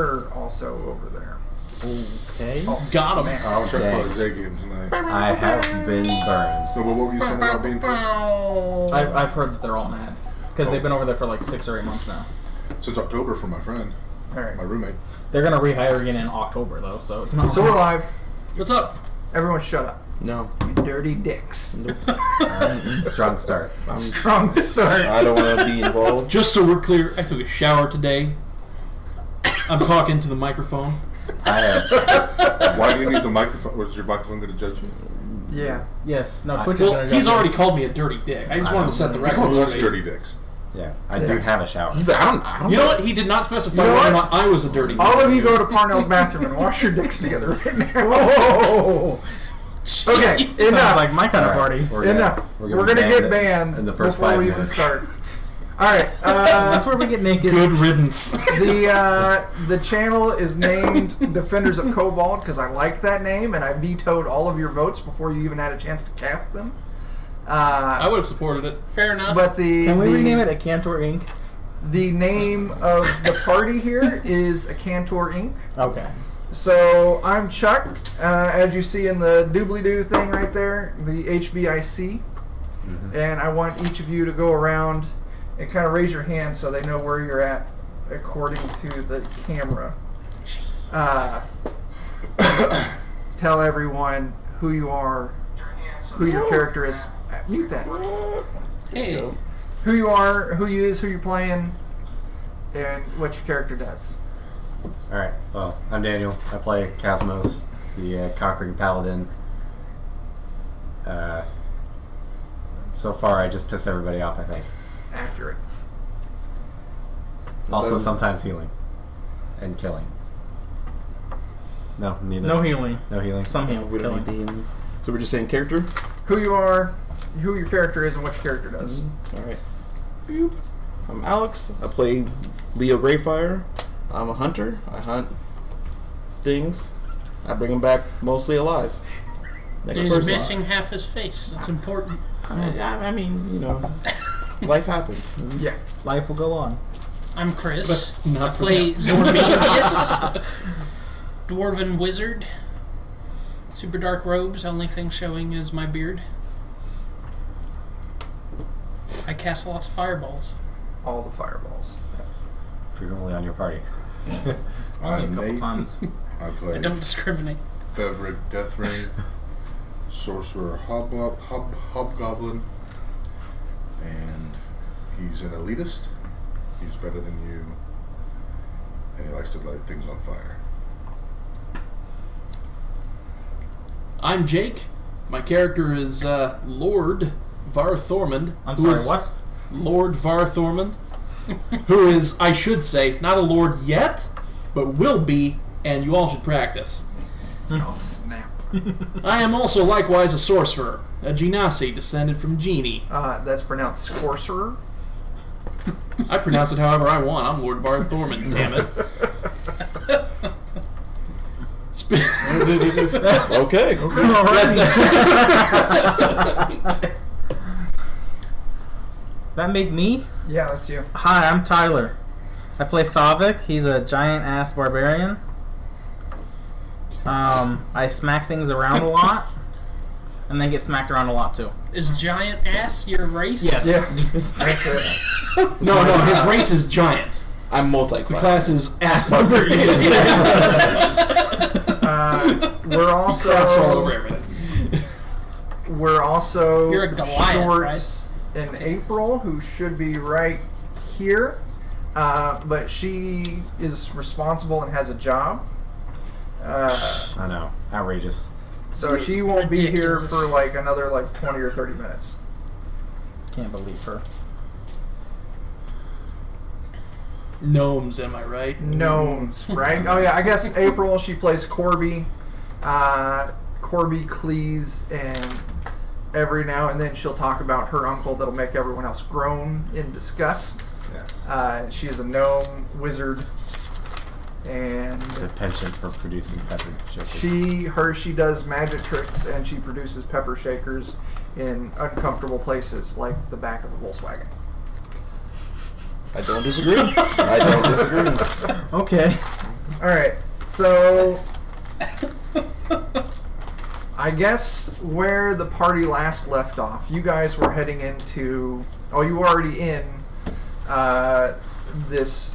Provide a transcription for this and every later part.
also over there. Okay. Oh, got him. Check out his A game tonight. I have been burned. No, but what were you saying about being pissed? I've heard that they're all mad because they've been over there for like 6 or 8 months now. Since October for my friend, Alright. my roommate. They're gonna rehire again in October though, so it's not. So we're live. What's up? Everyone shut up. No. You dirty dicks. Strong start. Strong start. I don't want to be involved. Just so we're clear, I took a shower today. I'm talking to the microphone. I have. Why do you need the microphone? Was your microphone going to judge you? Yeah. Yes. No. Twitch is Well, gonna. he's judge already you. called me a dirty dick. I just wanted to set the He record calls us straight. dirty dicks. Yeah, I do have a shower. He's like, I don't You know what? He did not specify You know whether or what? not I was a dirty dick. All of you go to Parnell's bathroom and wash your dicks together right now. Whoa! Okay, Sounds enough. like my kind of Alright, party. Enough. We're gonna get banned in the first before 5 we minutes. even start. Alright, Is this where we get naked? Good riddance. the channel is named Defenders of Cobalt because I like that name and I vetoed all of your votes before you even had a chance to cast them. I would have supported it. Fair enough. But Can we rename it Akantor Inc? The name of the party here is Akantor Inc. Okay. So I'm Chuck, as you see in the doobly-doo thing right there, the HBIC, and I want each of you to go around and kind of raise your hand so they know where you're at according to the camera. Tell everyone who you are, who your character is. Mute that. Hey. Who you are, who you is, who you're playing, and what your character does. Alright, well, I'm Daniel. I play Cosmos, the Conquering Paladin. So far, I just piss everybody off, I think. Accurate. Also, Sounds- sometimes healing. And killing. No, neither. No healing. No healing. Some healing. We don't need the healings. So we're just saying character? Who you are, who your character is, and what your character does. Alright. Boop. I'm Alex. I play Leo Greyfire. I'm a hunter. I hunt things. I bring them back mostly alive. Next He's person. missing half his face. That's important. I mean, you know, life happens. Yeah. Life will go on. I'm Chris. But not I for play him. Zorbefius, Dwarven Wizard. Super dark robes. Only thing showing is my beard. I cast lots of fireballs. All the fireballs. That's frequently on your party. I'm A couple Nate. times. I play I don't discriminate. Feverick Deathring, Sorcerer Hobgoblin, and he's an elitist. He's better than you, and he likes to light things on fire. I'm Jake. My character is Lord Varthormund. I'm who sorry, is what? Lord Varthormund, who is, I should say, not a lord yet, but will be, and you all should practice. Oh, snap. I am also likewise a sorcerer, a genasi descended from genie. That's pronounced sorcerer. I pronounce it however I want. I'm Lord Varthormund, damn it. Okay. That made me? Yeah, that's you. Hi, I'm Tyler. I play Thavik. He's a giant-ass barbarian. I smack things around a lot, and then get smacked around a lot too. Is giant ass your race? Yes. Yeah. That's it. No, his race is giant. I'm The multi-class. class is ass barbarian. We're also Cross all over everything. we're also You're a Goliath, short right? in April, who should be right here. But she is responsible and has a job. I know. Outrageous. So she won't be here Ridiculous. for like another 20 or 30 minutes. Can't believe her. Gnomes, am I right? Gnomes, right? Oh yeah, I guess April she plays Corby. Corby Cleese, and every now and then she'll talk about her uncle that'll make everyone else groan in disgust. Yes. She is a gnome wizard, and The penchant for producing pepper shakers. she does magic tricks, and she produces pepper shakers in uncomfortable places like the back of a Volkswagen. I don't disagree. I don't disagree. Okay. Alright, so I guess where the party last left off, you guys were heading into... Oh, you were already in this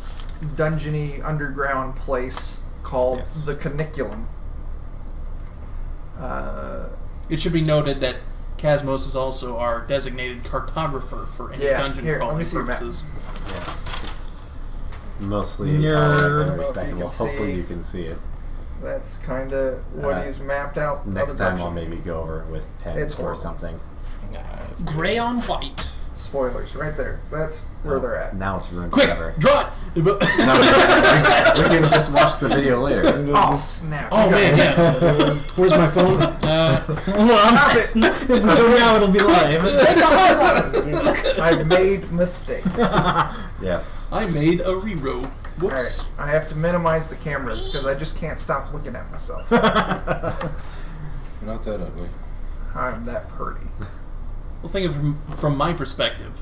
dungeony underground place called Yes. the Caniculum. It should be noted that Casmos is also our designated cartographer for any dungeon here, let crawling me see your map. purposes. Yes, it's mostly Nerd. very respectable. You can Hopefully see- you can see it. That's kind of what he's mapped out. Next other time I'll direction. maybe go over it with pen It's or horrible. something. Gray on white. Spoilers, right there. That's where they're at. Now it's ruined Quick, forever. draw it! No, we can just watch the video later. Oh, snap. Oh You man, guys- yeah. Where's my phone? Stop it! If we go now, it'll be live. I've made mistakes. Yes. I made a rero. Whoops. Alright, I have to minimize the cameras because I just can't stop looking at myself. You're not that ugly. I'm that pretty. Well, think of it from my perspective.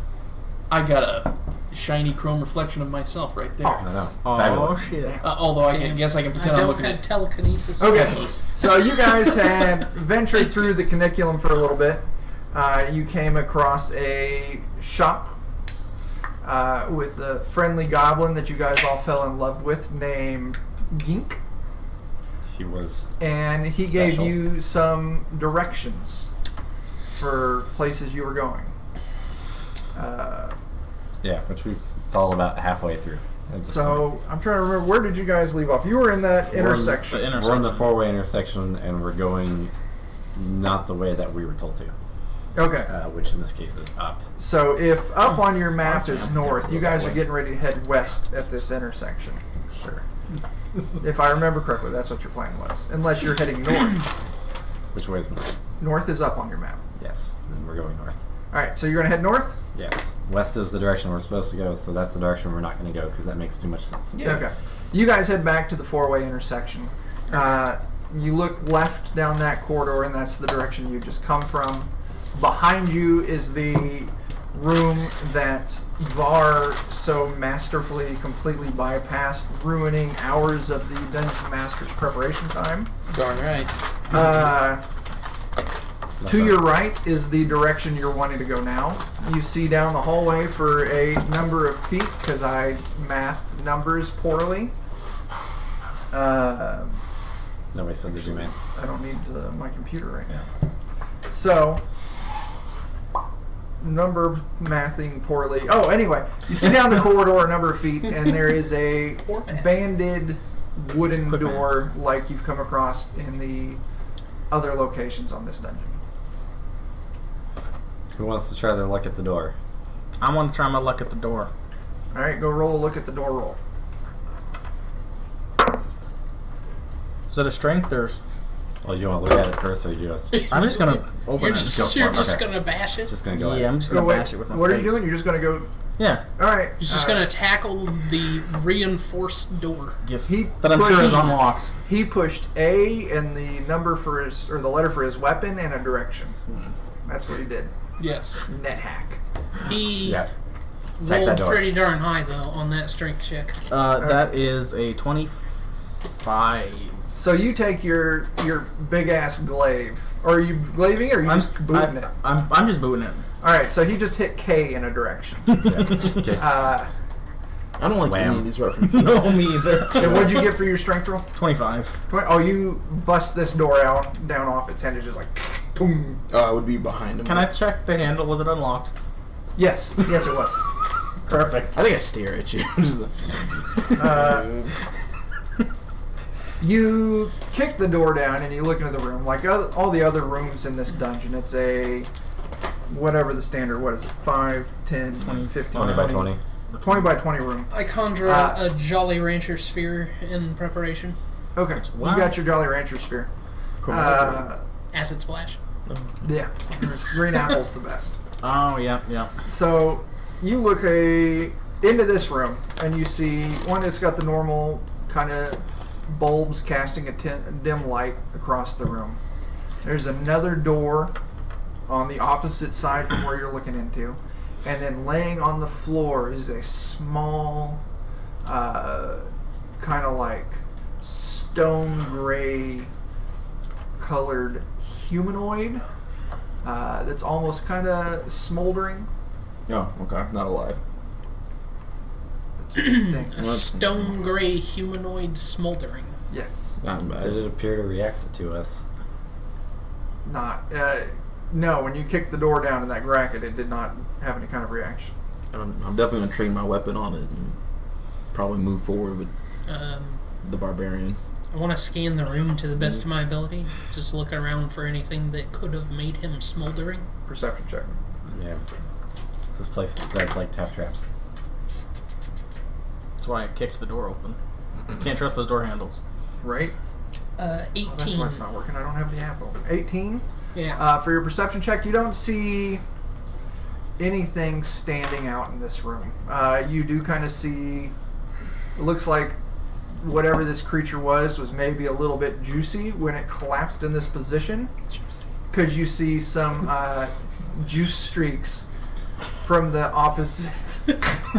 I got a shiny chrome reflection of myself right there. I know. Oh, Fabulous. shit. Although I Damn. guess I can pretend I I'm don't looking have at telekinesis. Okay, those. so you guys had ventured through the Caniculum for a little bit. You came across a shop with a friendly goblin that you guys all fell in love with named Gink. He was. And he gave Special. you some directions for places you were going. Yeah, which we followed about halfway through. at this point. So I'm trying to remember, where did you guys leave off? You were in that intersection. the We're in the four-way intersection, and we're going not the way that we were told to, Okay. which in this case is up. So if up on your map is north, you guys are getting ready to head west at this intersection. Sure. If I remember correctly, that's what your plan was. Unless you're heading north. Which way is north? North is up on your map. Yes, then we're going north. Alright, so you're going to head north? Yes. West is the direction we're supposed to go, so that's the direction we're not going to go because that makes too much sense. Yeah. Okay. You guys head back to the four-way intersection. You look left down that corridor, and that's the direction you just come from. Behind you is the room that Var so masterfully, completely bypassed, ruining hours of the Dungeon Master's preparation time. Darn right. To your right is the direction you're wanting to go now. You see down the hallway for a number of feet, because I math numbers poorly. Nobody said did you, man? I don't need my computer right now. So, number mathing poorly. Oh, anyway, you see down the corridor a number of feet, and there is a Poor math. banded wooden Quick door maths. like you've come across in the other locations on this dungeon. Who wants to try their luck at the door? I want to try my luck at the door. All right, go roll a look at the door roll. Is it a strength or? Well, you want to look at it first, or you just I'm just gonna open You're it. just, for you're it, just okay. gonna bash it. just gonna go Yeah, I'm ahead. just Go gonna wait. bash it with my What face. are you doing? You're just gonna go. Yeah. All right. He's just gonna tackle the reinforced door. Yes. He that I'm sure is pushed- unlocked. He pushed A and the number for his, or the letter for his weapon, and a direction. That's what he did. Yes. Net hack. He Yeah. Take rolled that door. pretty darn high though on that strength check. That is a 25. So you take your big ass glaive. Or are you glaving, or are you just booting it? I'm just booting it. All right. So he just hit K in a direction. Yeah. Okay. I don't like Wham. any of these references. No, me either. And what'd you get for your strength roll? 25. Oh, you bust this door out down off its hinges, just like. Boom. I would be behind him. Can I check the handle? Was it unlocked? Yes, yes, it was. Perfect. I think I stare at you. You kick the door down and you look into the room. Like all the other rooms in this dungeon, it's a whatever the standard. What is it? 5, 10, 20, 15, 20 by 20. 20 by 20 room. I conjure a Jolly Rancher sphere in preparation. Okay, you Wow. got your Jolly Rancher sphere. Acid splash. Yeah, green apple's the best. Oh, yeah, yeah. So you look into this room and you see one that's got the normal kind of bulbs casting a dim light across the room. There's another door on the opposite side from where you're looking into, and then laying on the floor is a small kind of like stone gray colored humanoid that's almost kind of smoldering. Oh, okay. Not alive. A stone gray humanoid smoldering. Yes. Not bad. Did it appear to react to us? Not. No, when you kicked the door down in that bracket, it did not have any kind of reaction. I'm definitely going to train my weapon on it and probably move forward with the barbarian. I want to scan the room to the best of my ability. Just look around for anything that could have made him smoldering. Perception check. Yeah. This place does like tap traps. That's why I kicked the door open. Can't trust those door handles. Right? 18. Oh, that's why it's not working. I don't have the app open. 18. Yeah. For your perception check, you don't see anything standing out in this room. You do kind of see. It looks like whatever this creature was maybe a little bit juicy when it collapsed in this position. Juicy. Because you see some juice streaks from the opposite.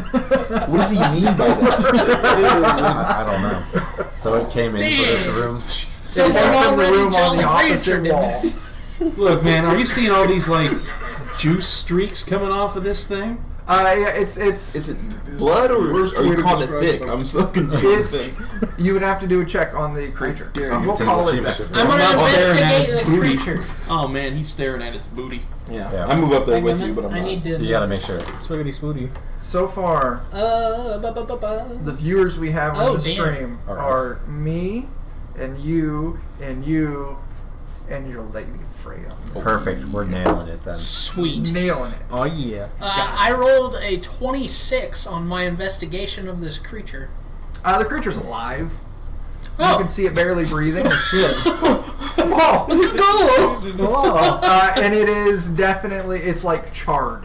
What does he mean by that? I don't know. So it came into this room. So It we're came from the already room on the telling opposite Ranger, wall. Look, man, are you seeing all these like juice streaks coming off of this thing? Yeah, it's Is it blood or Worst are way you to calling it describe thick? something. I'm so confused. It's, you would have to do a check on the creature. dare you We'll take call a it sip. that. I'm gonna I'm not staring at investigate its the booty. creature. Oh man, he's staring at its booty. Yeah. I move up there Hang with on, you, but I'm I not. need to. You gotta make sure. Swiggity smoothie. So far, the viewers we have on Oh, the damn. stream All right. are me, and you, and you, and your lady Freya. Perfect. We're nailing it then. Sweet. Nailing it. Oh yeah. I rolled a 26 on my investigation of this creature. The creature's alive. You Oh, can see it barely breathing. Shit. Whoa! And it is definitely, it's like charred.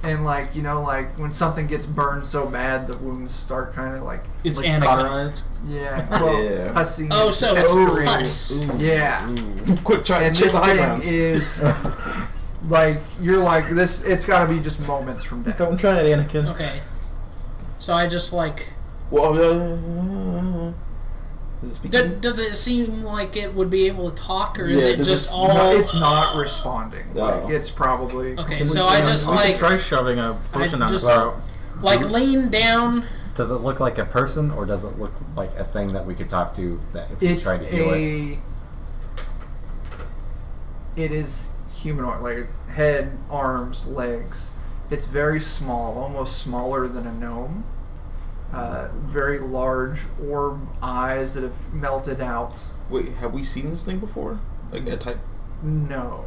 And like, you know, like when something gets burned so bad, the wounds start kind of like, It's Like Anakin. cauterized. yeah, well, Yeah. pussy. oh, so it's pus. Yeah. Quick, try to And check this the high thing grounds. is, like, you're like, this, it's gotta be just moments from death. Don't try it, Anakin. Okay. So I just like. Well, is it speaking? Does it seem like it would be able to talk, or is Yeah, it does just it- all? No, it's not responding. Oh. Like, it's probably. Okay, so I just We could like try shoving a potion down his just- throat. lean down. Does it look like a person, or does it look like a thing that we could talk to that if we It's tried to heal it? It is humanoid, like head, arms, legs. It's very small, almost smaller than a gnome. Very large orb eyes that have melted out. Wait, have we seen this thing before? Like a type? No.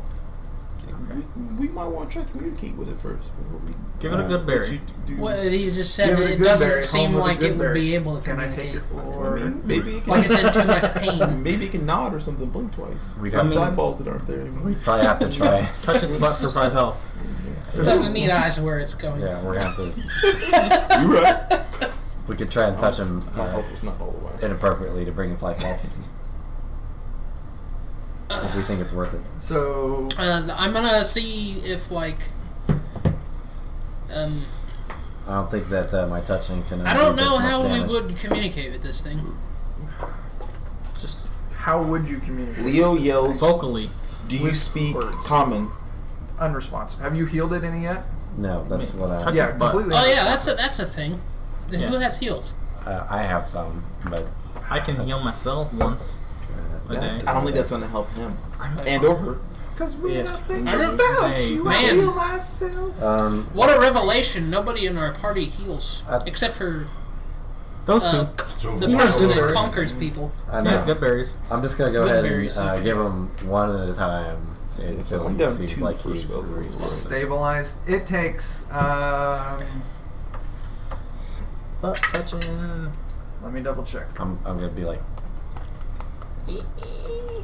We might want to try to communicate with it first. Before we, Give it a good berry. What you just said, Give it a it good doesn't berry, seem home with a like good it would berry. be able to Can I take communicate. it? I Or mean, maybe it can. Like it's in too much pain. Maybe it can nod or something. Blink twice. We'd Got have its to- eyeballs that aren't there anymore. We'd probably have to try. Touch its butt for 5 health. It doesn't need eyes where it's going. Yeah, we're gonna have to. You're right. We could try and touch him My health was not all the way. inappropriately to bring his life back. If we think it's worth it. so I'm gonna see if like. I don't think that my touching can. I don't do this know much how damage. we would communicate with this thing. just how would you communicate? Leo with this yells, thing? Vocally. "Do you With speak words. common?" Unresponsive. Have you healed it any yet? No, that's what I. Touch Yeah, its butt. completely. Oh yeah, unresponsive. that's a thing. Who Yeah. has heals? I have some, but I can heal myself once a That's- day. I don't think that's gonna help him and or her. Because we're Yes. nothing I don't- about Hey, you. man. I heal myself. What a revelation! Nobody in our party heals except for Those two. the He has person good that berries. conquers people. I He has know. good berries. I'm just gonna go Good ahead berries, and okay. give him one at a time until so I'm he down seems 2 like for he's spells. responsive. Stabilized. It takes. Butt touching. Let me double check. I'm gonna be like,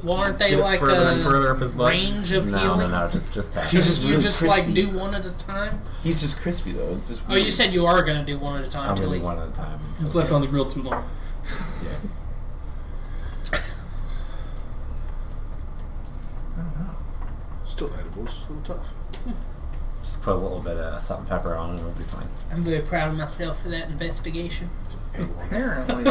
Well, aren't they Get it like further and a further up his butt. range of no, healing? just tap. He's just You really just like crispy. do one at a time. He's just crispy though. It's just. Oh, you said you are gonna do one at a time, I'm gonna Tilly. do one at a time. He's left on the grill too long. Yeah. I don't know. Still edible. It's a little tough. Just put a little bit of salt and pepper on it, it'll be fine. I'm very proud of myself for that investigation. Apparently,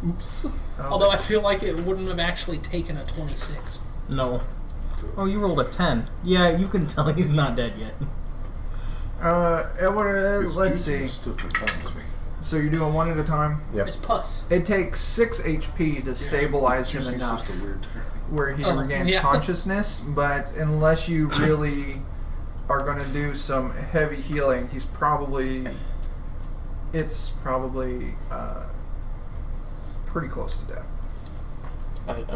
Oops. Although I feel like it wouldn't have actually taken a 26. No. Oh, you rolled a 10. Yeah, you can tell he's not dead yet. His Let's juice see. still confounds me. So you're doing one at a time. Yep. It's pus. It takes 6 HP to stabilize him Juicy's enough just a weird term. where he Oh, regains yeah. consciousness, but unless you really are going to do some heavy healing, it's probably pretty close to death.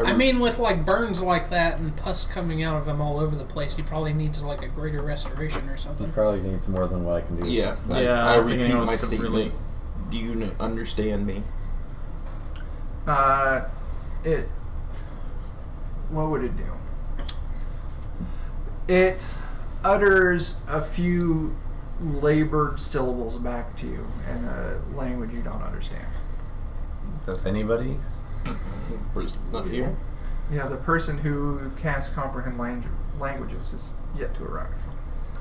I mean, with like burns like that and pus coming out of him all over the place, he probably needs like a greater restoration or He something. probably needs more than what I can do. Yeah. Yeah, I I think repeat anyone my could statement. really- Do you understand me? What would it do? It utters a few labored syllables back to you in a language you don't understand. Does anybody? Person's not here. Yeah, the person who casts comprehend languages is yet to arrive.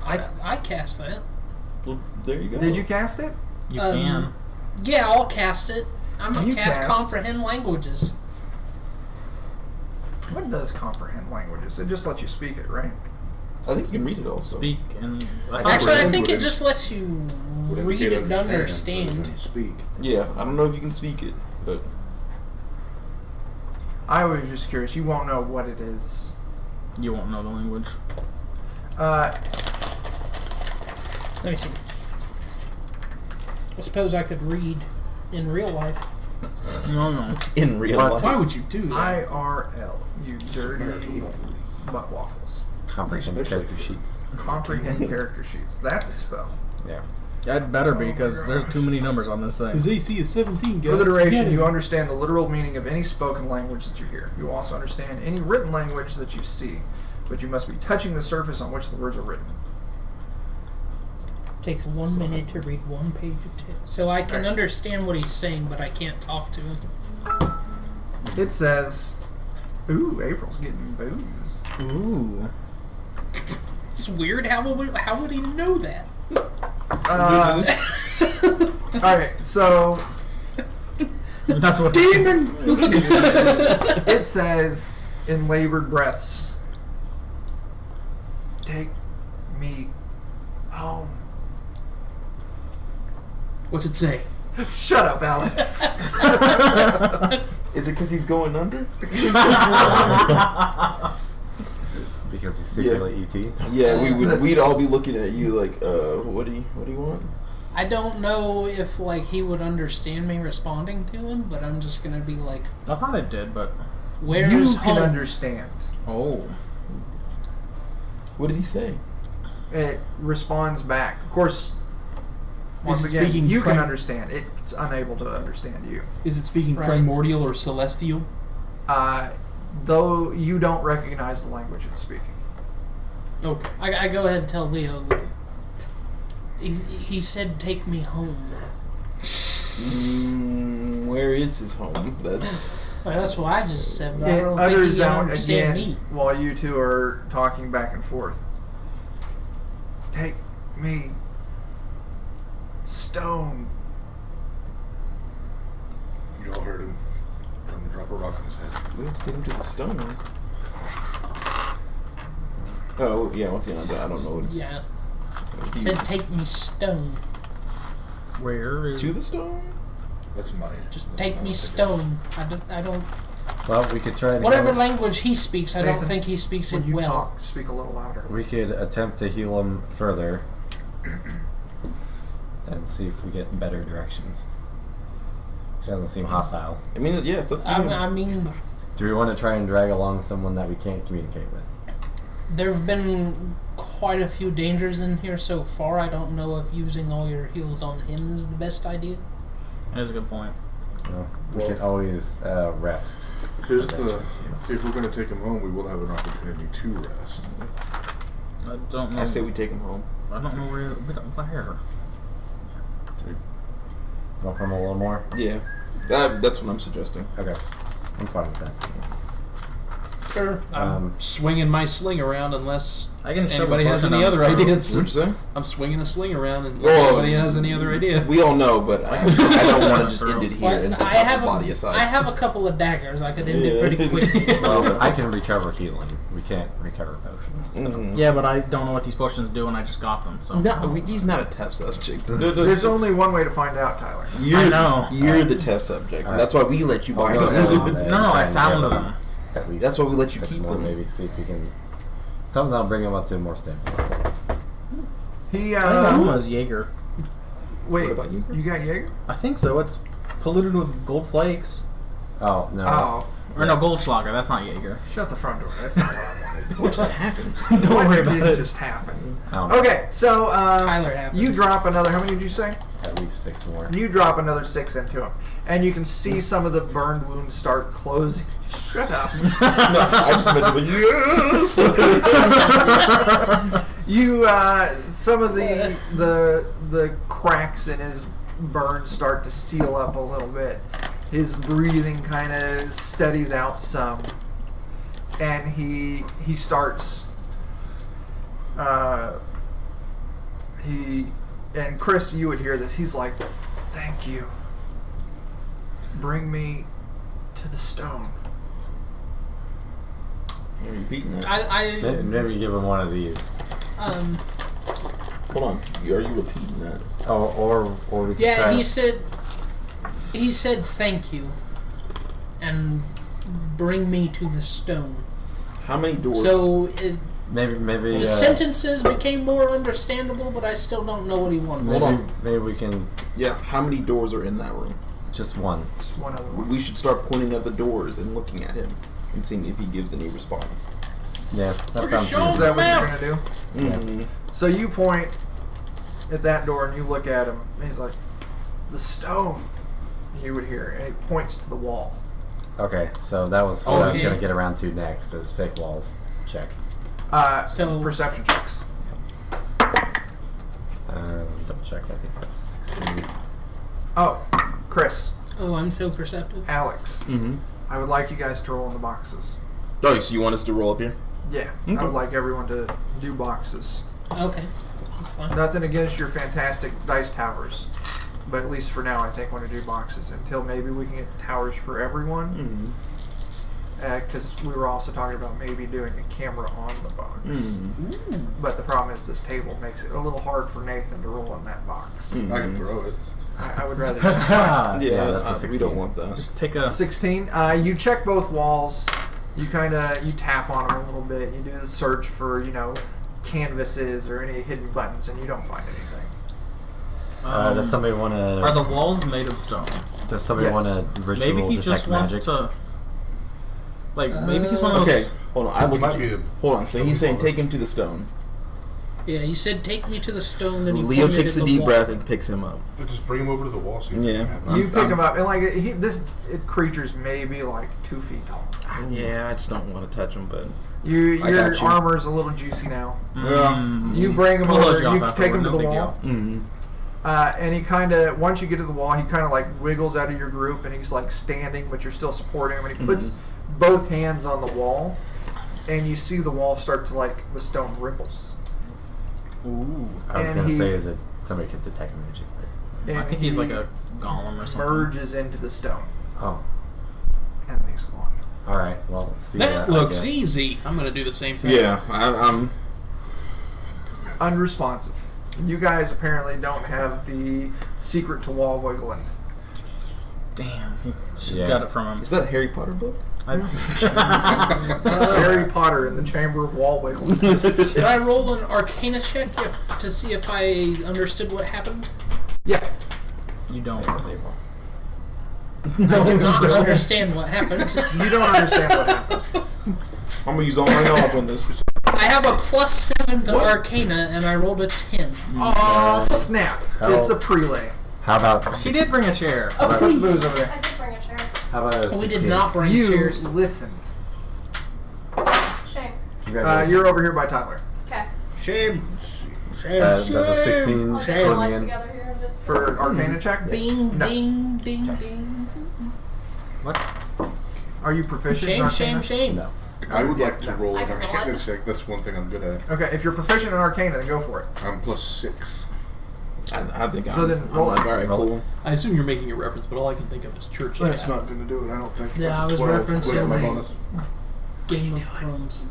I cast that. Well, there you go. Did you cast it? You can. Yeah, I'll cast it. I'm gonna You cast cast. comprehend languages. What does comprehend languages? It just lets you speak it, right? I think you can read it also. Speak and. Actually, I Comprehend think would it just lets you Would read indicate and rather understand. than speak. Yeah, I don't know if you can speak it, but I was just curious. You won't know what it is. You won't know the language. Let me see. I suppose I could read in real life. No. in real What? life. Why would you do that? IRL, you dirty butt waffles. Comprehend Especially character for- sheets. Comprehend character sheets. That's a spell. Yeah. That better be, because there's too many numbers on this thing. His AC is 17, guys. For the Get duration, him. you understand the literal meaning of any spoken language that you hear. You also understand any written language that you see, but you must be touching the surface on which the words are written. Takes 1 minute to read 1 page of text. So I can Right. understand what he's saying, but I can't talk to him. It says, "Ooh, April's getting booze." Ooh. It's weird. How would he know that? All right, so That's what. Demon! it says in labored breaths, "Take me home." What's it say? Shut up, Alex. Is it because he's going under? Because he's secretly ET. Yeah, we'd all be looking at you like, what do you want? I don't know if like he would understand me responding to him, but I'm just gonna be like, I thought it did, but. "Where's You home?" can understand. Oh. What did he say? It responds back. Of course, once it again, speaking you can prim- understand. It's unable to understand you. Is it speaking Right. primordial or celestial? Though you don't recognize the language it's speaking. Okay. I go ahead and tell Leo. He said, "Take me home." Where is his home? Well, that's what I just said, but I It don't think utters he can out understand again me. while you two are talking back and forth. Take me, stone. You all heard him. Trying to drop a rock in his head. We have to take him to the stone. Oh, yeah, once again, I don't know. Yeah. Said, "Take me stone." Where is. To the stone? That's my. Just that's take my me opinion. stone. I don't. Well, we could try to Whatever heal him. language he speaks, I don't Nathan, think he speaks When it you well. talk, speak a little louder. We could attempt to heal him further and see if we get better directions. She doesn't seem hostile. I mean, yeah, it's up to you. I mean, Do we want to try and drag along someone that we can't communicate with? there have been quite a few dangers in here so far. I don't know if using all your heals on him is the best idea. That's a good point. You know, we Well- could always rest. Here's the. If we're going to take him home, we will have an opportunity to rest. I don't know. I say we take him home. I don't know where. Where? Go from a little more? Yeah, that's what I'm suggesting. Okay. I'm fine with that. Sure. I'm swinging my sling around unless I can shove anybody a has potion any down other his throat. ideas. What'd you say? I'm swinging a sling around unless Well, anybody has any other idea. We all know, but I don't want to just end it here Well, and I toss have his body aside. I have a couple of daggers. I could end it pretty quickly. Well, I can recover healing. We can't recover potions. So. Mhm. Yeah, but I don't know what these potions do, and I just got them. So He's not a test subject. There's only one way to find out, Tyler. You're, I know. You're the test subject. Alright. That's why we let you buy I'll go ahead them. on that No, and I try and found get them. At least That's why we let you 6 keep more, them. Maybe see if we can. Something that'll bring him up to more stamina. He I think that was Jaeger. wait. What about Jaeger? You got Jaeger? I think so. It's polluted with gold flakes. Oh no! Oh, Or no, Goldschlager. That's not Jaeger. shut the front door. That's not what I wanted. What just happened? Don't What worry about did it. just happen? I don't know. Okay, so Tyler happened. you drop another. How many did you say? At least 6 more. You drop another 6 into him, and you can see some of the burned wounds start closing. Shut up. No, I just meant to be yes. You some of the cracks in his burn start to seal up a little bit. His breathing kind of steadies out some, and he starts. And Chris, you would hear this. He's like, "Thank you. Bring me to the stone." Are you beating that? Maybe give him one of these. Hold on. Are you repeating that? Oh, or we can Yeah, try. he said thank you, and bring me to the stone. How many doors? So Maybe. the sentences became more understandable, but I still don't know what he wants. Hold on. Maybe we can Yeah, how many doors are in that room? just one. Just one other one. We should start pointing at the doors and looking at him and seeing if he gives any response. Yeah, that We're sounds just Is good. that what you're gonna do? Mm-hmm. So you point at that door and you look at him, and he's like, "The stone." You would hear, and he points to the wall. Okay, so that was what I was Okay. gonna get around to next is fake walls. Check. So- perception checks. Double check. I think that's 16. Oh, Chris, Oh, I'm so perceptive. Alex, Mm-hmm. I would like you guys to roll in the boxes. Oh, so you want us to roll up here? Yeah, Okay. I would like everyone to do boxes. Okay, that's fine. Nothing against your fantastic dice towers, but at least for now, I think I want to do boxes until maybe we can get towers for everyone. Mm-hmm. Because we were also talking about maybe doing a camera on the box. Mm-hmm. But the problem is this table makes it a little hard for Nathan to roll in that box. I can throw it. I would rather Yeah, that's a we 16. don't want that. Just take a. 16. You check both walls. You you tap on them a little bit. You do the search for canvases or any hidden buttons, and you don't find anything. Does somebody want Are to? the walls made of stone? Does somebody Yes. want to ritual Maybe he detect just wants magic? to. Like maybe he's one of those. Okay, hold on. I look Might at be you. a- Hold on. So he's saying take him to the stone. Yeah, he said take me to the stone, and he Leo pointed takes at a the deep wall. breath and picks him up. But just bring him over to the wall. So you Yeah. can have You him. pick him up, and creature's maybe like 2 feet tall. Yeah, I just don't want to touch him, but I Your got you. armor's a little juicy now. Mm. You bring him We'll load over. you off You take him afterward, to no the big wall. deal. mm-hmm. And he kind of, once you get to the wall, he kind of like wiggles out of your group, and he's like standing, but you're still supporting him. And he puts both hands on the wall, and you see the wall start to the stone ripples. Ooh. I was and gonna he- say, is it somebody could detect magic? And I think he's he like a golem or something. merges into the stone, Oh, and then he's gone. all right. Well, let's see. That I looks guess. easy. I'm gonna do the same thing. Yeah, I'm. Unresponsive. You guys apparently don't have the secret to wall wiggling. Damn. He just Yeah. got it from him. Is that a Harry Potter book? Harry Potter in the Chamber of Wall Wiggling. Did I roll an Arcana check to see if I understood what happened? Yeah. You don't. I do not understand what happened. You don't understand what happened. I'm gonna use all my knowledge on this. I have a +7 to What? Arcana, and I rolled a 10. Oh, snap. It's a prelay. How about? She did bring a chair. Put the booze over there. I did bring a chair. How about? A We did 16? not bring You chairs. listened. Shame. Congratulations. You're over here by Tyler. Okay. Shame. Does a 16 I'll put get my me life in? together here and just. For Arcana check? Bing, No. ding, ding, ding. What? Are you proficient in Shame, Arcana? shame, shame. No. I would like to roll I an can roll Arcana it. check. That's one thing I'm good at. Okay, if you're proficient in Arcana, then go for it. I'm +6. I think So then roll I'm like, it. all right, cool. I assume you're making a reference, but all I can think of is church. That's chat. not going to do it, I don't think. Yeah, That's I was 12 referencing with my the- bonus. Game of Thrones.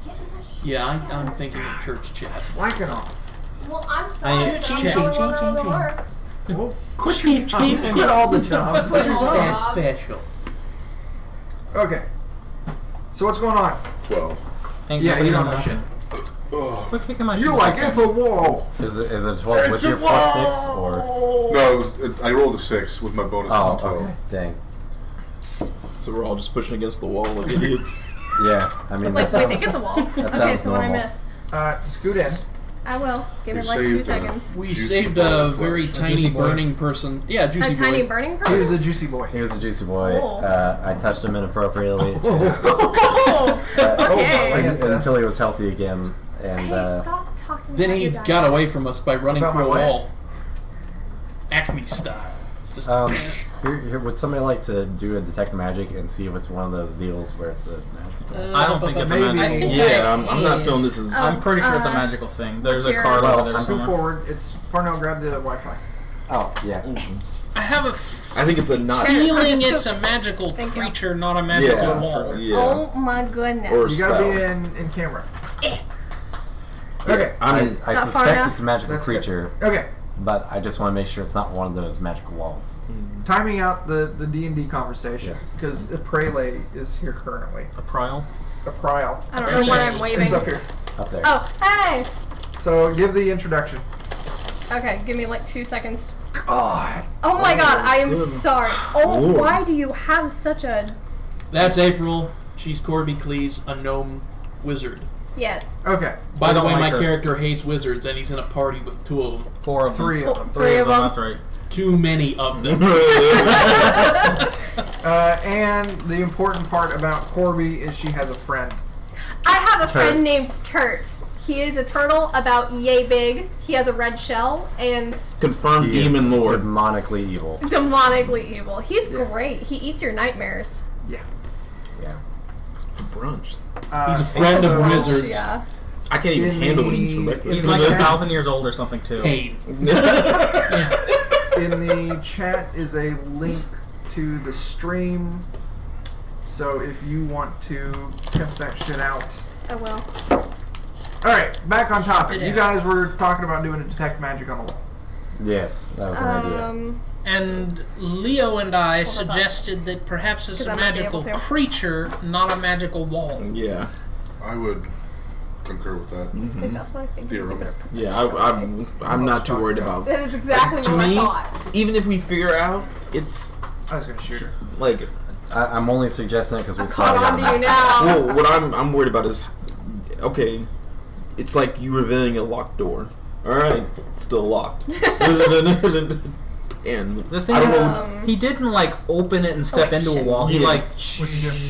Yeah, I'm thinking of church chat. Slacking off. Well, I'm sorry. I- but I'm the only one on the work. Well, quit all the jobs. Quit all the jobs. special? Okay. So what's going on? 12. Yeah, you don't know shit. Oh. Quit kicking my You're shoes like, again. it's a wall. Is it 12 with your +6 or? No, I rolled a 6 with my bonus. Oh, It's 12. okay. Dang. So we're all just pushing against the wall like idiots. Yeah, I mean Wait, that so I sounds, think it's a wall. that Okay, sounds so what I normal. miss? Scoot in. I will. Give You it like 2 saved, seconds. We Juicy saved ball a of very flesh. tiny juicy boy. burning person. Yeah, juicy A tiny boy. burning He person? was a juicy boy. He was a juicy boy. Oh. I touched him inappropriately Oh, okay. my God. until he was healthy again, and Hey, stop talking Then about he your got dialects. away from us by running About through a my what? wall. Acme style. Just here, would somebody like to do a detect magic and see if it's one of those deals where it's a magic? I don't think it's a Maybe- magical. I think Yeah, that I'm not is- feeling this is. I'm pretty sure it's a Uh, magical thing. There's a what's card your- over there Scoot somewhere. forward. It's Parnell. Grab the Wi-Fi. Oh yeah. I have a I think it's a not. Chair. feeling Just it's so- a magical Thank you. creature, not a magical Yeah. wall. Yeah. Oh my goodness. Or- You gotta be spell. in camera. Eh. Okay. I Not far suspect enough? it's a magical That's good. creature, Okay. but I just want to make sure it's not one of those magical walls. Timing out the D&D conversation Yes. because the prelay is here currently. A prial. A prial. I don't know what I'm waving. It's up here. Up there. Oh, hey! So give the introduction. Okay, give me like 2 seconds. God. Oh my god, I am good. sorry. Oh, Lord. why do you have such a... That's April. She's Corby Cleese, a gnome wizard. Yes. Okay. By the don't way, like my her. character hates wizards, and he's in a party with 2 of them. 4 of them. 3 of them. Three of them. them. That's right. Too many of them. And the important part about Corby is she has a friend. I have a friend Turt. named Turt. He is a turtle about yay big. He has a red shell and Confirmed He is demon lord. demonically evil. demonically evil. He's Yeah. great. He eats your nightmares. Yeah. Yeah. Brunch. He's a friend of also- wizards. Yeah. I can't even In handle what he eats for the- breakfast. He's like 1,000 years old or something too. Pain. In the chat is a link to the stream. So if you want to check that shit out. I will. Alright, back on topic. Check it You out. guys were talking about doing a detect magic on the wall. Yes, that was an idea. And Leo and I Hold on. suggested that perhaps it's 'Cause a I might be magical able to. creature, not a magical wall. Yeah. I would concur with that. I think that's what I think. he was Theorem. gonna- Yeah, I'm not too worried about. That is exactly To what me, I thought. even if we figure out, it's I was gonna shoot her. like. I'm only suggesting it because we I'm saw caught it on on to you the now. Well, what I'm worried about is, okay, it's like you revealing a locked door. All right, it's still locked. And The thing I don't is, know. he didn't like open it and step wait, into a shit. wall. He Yeah. like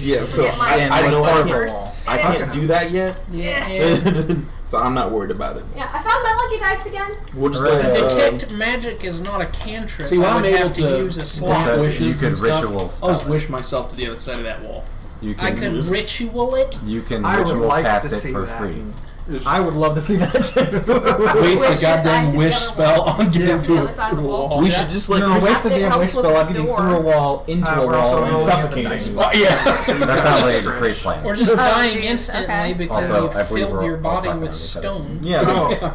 Yeah, so Get my- and I like know far I the can't, wall. I can't do that yet. Yeah. So I'm not worried about it. Yeah, I found my lucky dice again. We'll just Alright. let, Detect magic is not a cantrip. See, when I I'm would able have to to use a slot. grant So wishes you could and stuff, ritual I'll just spell it. wish myself to the other side of that wall. You I can could ritual it. you can I would ritual like cast to it see for that. free. I would love to see that too. Waste a Wish your side goddamn to the wish other spell wall. on getting Yeah. To the through other side of a the wall. wall. we should just let No, Chris. waste a It damn helps wish with spell. the I'm getting door. through a wall, into a we're also wall, and rolling at the suffocating. dice. Oh, yeah. That sounds like a great plan. Or just Oh, dying jeez, instantly okay. because Also, I you believe filled we're your all body talking with to each other. stone. Yeah. Oh.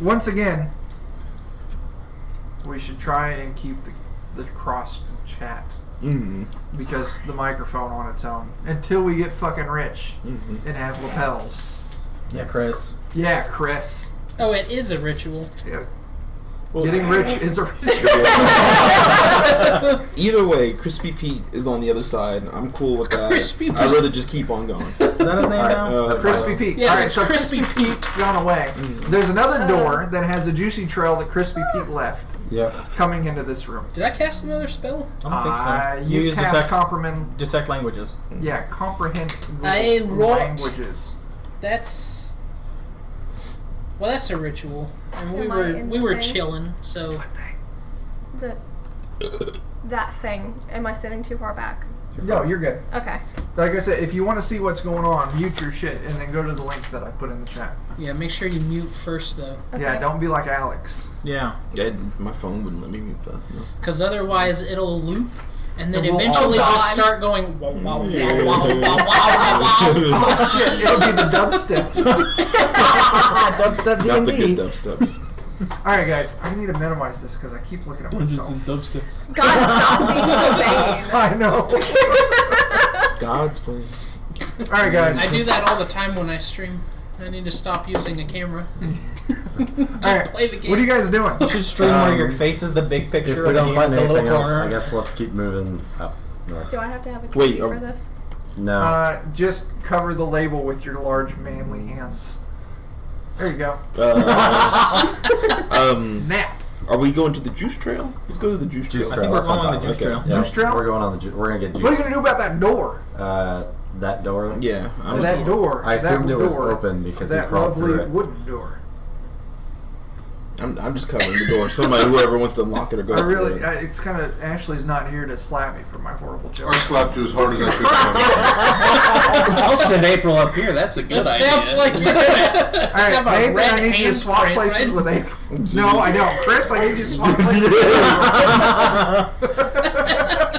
Once again, we should try and keep the cross chat because the microphone on its own until we get fucking rich and have lapels. Yeah, Chris. Yeah, Chris. Oh, it is a ritual. Yeah. Getting rich is a ritual. Either way, Crispy Pete is on the other side. I'm cool with that. Crispy Pete. I'd rather just keep on going. Is that his name now? That's Crispy fine. Pete. Yes, Alright, it's so Crispy Pete's gone away. There's another door that has a juicy trail that Crispy Pete left Yep. coming into this room. Did I cast another spell? I don't think so. You use cast detect comprehend. detect languages. Yeah, comprehend I wrote- languages. That's. Well, that's a ritual. And Am I in we the were thing? chilling, so The that thing. Am I sitting too far back? No, you're good. Okay. like I said, if you want to see what's going on, mute your shit and then go to the link that I put in the chat. Yeah, make sure you mute first though, Yeah, don't be like Alex. Yeah. My phone wouldn't let me mute fast enough. because otherwise it'll loop, and then It will- eventually oh, just God. start going. Wow, wow, wow, wow, wow, wow, wow. Oh shit! It'll be the dubsteps. Dubstep Not the D&D. good dubsteps. All right, guys, I need to minimize this because I keep looking at Dungeons myself. and dubsteps. God, stop being so vain. I know. God's plan. All right, guys. I do that all the time when I stream. I need to stop using a camera. Just All right. play the game. What are you guys doing? You should stream where your face is the big If picture we and don't he has find the little anything else, corner. I guess let's keep moving up north. Do I have to have a Wait, TV for this? No. Just cover the label with your large, manly hands. There you go. Snap. Are we going to the juice trail? Let's go to the juice Juice trail. I think we're That's on following top. the juice Okay. trail. Yeah, Juice trail? We're going on the. We're gonna get juice. What are you gonna do about that door? That door. Yeah, I'm That door. I assumed that it was door, open because he that crawled lovely through it. wooden door. I'm just covering the door. Somebody, whoever wants to unlock it or go I through really, it. it's kind of. Ashley's not here to slap me for my horrible I joke. slapped you as hard as I could. I'll set April up here. That's a good It idea. sounds like you're gonna All right, have a Nathan, red I need you to swap handprint, places right? with April. No, I don't. Chris, I need you to swap places.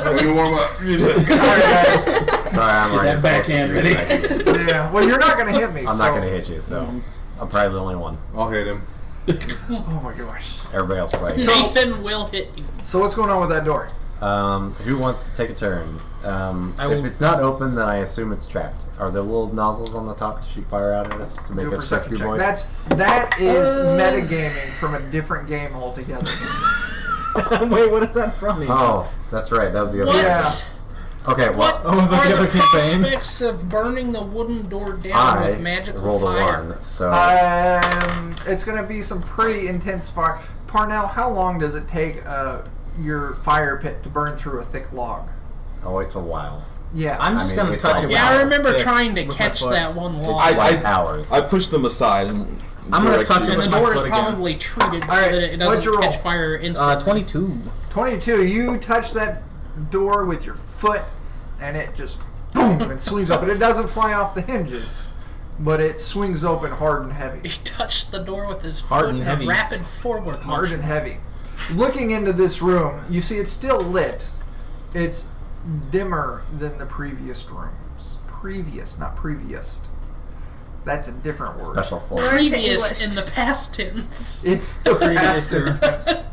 Let me warm up. All right, guys. Sorry, I'm Get already that backhand supposed to ready. do it. Yeah. Well, you're not gonna hit me. I'm so. not gonna hit you, so I'm probably the only one. I'll hit him. Oh my gosh. Everybody else probably. Nathan will hit you. So what's going on with that door? Who wants to take a turn? I will- If it's not open, then I assume it's trapped. Are there little nozzles on the top to shoot fire out at us to make Do a us perception rescue check. boys? That is metagaming from a different game altogether. Wait, what is that from? Nathan? Oh, that's right. That was the other. What? Yeah. Okay, What well, was that are the the other campaign? prospects of burning the wooden door down I with magical rolled a fire? 1, so It's gonna be some pretty intense fire. Parnell, how long does it take your fire pit to burn through a thick log? oh, it's a while. Yeah. I'm I just mean, gonna it's touch like- it. Yeah, I remember This trying to with my catch foot. that one log. I- Like hours. I pushed them aside and I'm gonna direct touch you. it and the with my door is foot again. probably treated so Alright, that it what'd doesn't you roll? catch fire instantly. 22. 22. You touch that door with your foot, and it just boom and swings open. It doesn't fly off the hinges, but it swings open hard and heavy. He touched the door with his Hard foot and in heavy. a rapid forward Hard motion. and heavy. Looking into this room, you see it's still lit. It's dimmer than the previous rooms. Previous, not previous. That's a different word. Special force. Previous English. in the past tense. In the Previous past tense.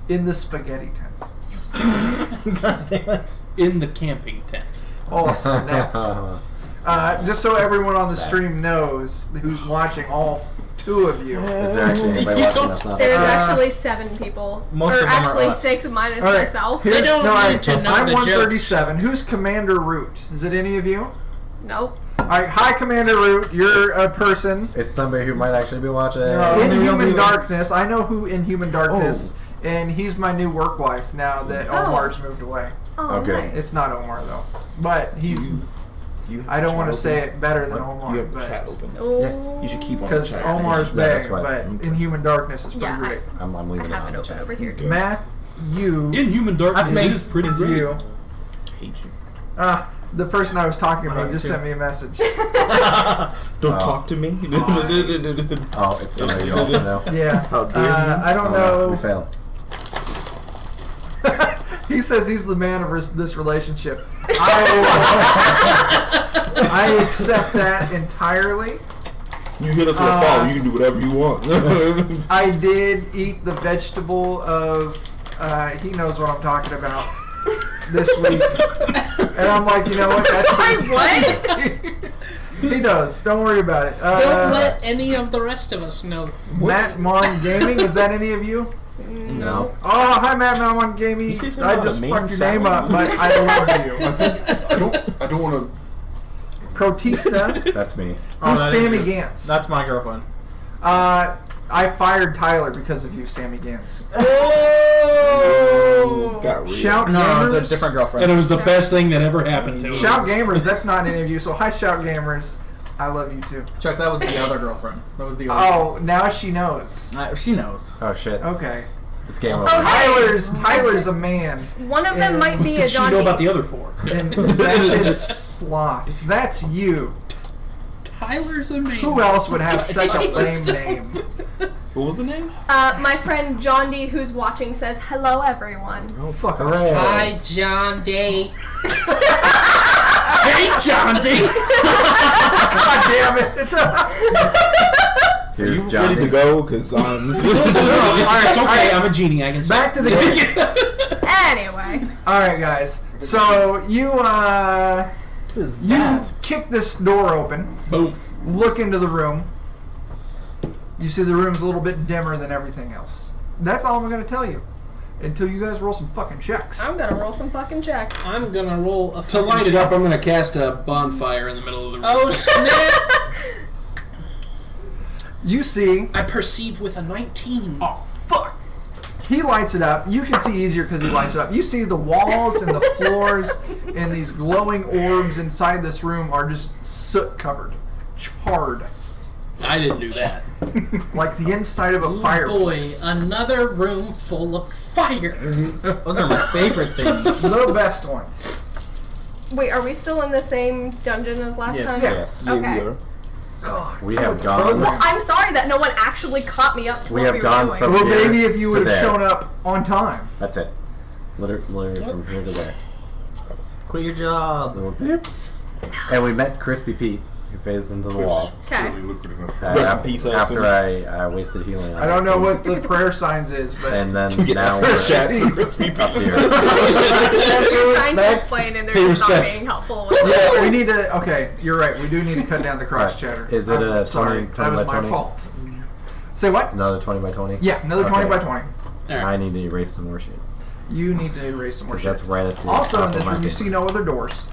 In the spaghetti tense. God damn it. In the camping tent. Oh snap! Just so everyone on the stream knows who's watching, all two of you. Is there actually anybody watching that's not There's Uh, actually 7 people. most or of them are actually us. 6 minus All right, myself. here's- They don't no, need to know I'm the joke. 137. Who's Commander Root? Is it any of you? Nope. All right, hi, Commander Root. You're a person. It's somebody who might actually be watching. Inhuman Darkness. I know who Inhuman Darkness, and he's my new work wife now that Oh. Omar's moved away. Oh, Okay. nice. It's not Omar though, but he's. You have I the don't want to chat say open? it better than What? Omar, You have the but chat open. Oh. You should keep on the because chat. Omar's Yeah, that's big, right. but Inhuman Darkness is pretty Yeah, great. I'm I leaving it have on it the open chat. over here. Okay. Matt, you Inhuman Darkness I've is pretty is great. you. I hate you. The person I was talking about Me just too. sent me a message. Don't talk to me. Oh, it's somebody you also know. Yeah. How dare you? I don't Oh, no, we know. failed. He says he's the man of this relationship. I accept that entirely. You hit us with a follow, you can do whatever you want. I did eat the vegetable of, he knows what I'm talking about, this week. And I'm like, you know what? That's Sorry, what? He does. Don't worry about it. Don't let any of the rest of us know. Matt Mon Gaming, is that any of you? No. Oh, hi Matt Mon Gaming. You say something I about just a main fucked your salad? name up, but I love you. I don't want to. Protista. That's me. Oh, Who's that Sammy is- Gantz? That's my girlfriend. I fired Tyler because of you, Sammy Gantz. Oh. Got real. Shout No, the Gamers. different girlfriend. And it was the best thing that ever happened to him. Shout Gamers, that's not any of you. So hi, Shout Gamers. I love you too. Chuck, that was the other girlfriend. That was the other. Oh, now she knows. She knows. Oh shit. Okay. It's game over. Oh, Tyler's a man. One of them might be a Did she John know B. about the other 4? And that is Sloth. That's you. Tyler's a man. Who else would have such a Tyler's lame name? What was the name? My friend John D, who's watching, says, "Hello, everyone." Oh, fuck off. Hooray. Hi, John D. Hey, John D. God damn it. It's Are Here's you Johnny. ready to go? Because I'm. It's okay. I'm a genie. I can say. back to the game. Anyway. Alright, guys. So, you kick this door open, Boom. look into the room. You see the room's a little bit dimmer than everything else. That's all I'm going to tell you. Until you guys roll some fucking checks. I'm gonna roll some fucking checks. I'm gonna roll a To light it up, I'm going to cast a bonfire in the middle of the room. Oh, snap! You see... I perceive with a 19. Oh, fuck! He lights it up. You can see easier because he lights it up. You see the walls and the floors and these glowing orbs inside this room are just soot covered. Charred. I didn't do that. Like the inside of a Oh boy, fireplace. another room full of fire. Those are my favorite things. The best ones. Wait, are we still in the same dungeon as last Yes. time? Yes. Yeah, Okay. we are. God, We have the gone. program. I'm sorry that no one actually caught me up to We what have we were gone doing. from- Well, here maybe if you to would have there. shown up on time. That's it. Literally from here to there. Quit your job. Little beep. And we met Crispy Pete, who phased into the wall. Okay. Really lucrative enough for Rest in After, peace, I after assume. I wasted healing. I don't know what the prayer signs is, but And then Get now extra we're chat for crispy up here. You're trying to explain and Pay they're just not respects. being helpful. yeah, we need to. Okay, you're right. We do need to cut down the cross Right. chatter. Is it I'm a 20 sorry? 20 That was by my 20? fault. Say what? Another 20 by 20? Yeah, another 20 by Okay. 20. I need to erase some more shit. You need to erase some more 'Cause shit. that's right at the Also, top in this of my room, you thing. see no other doors.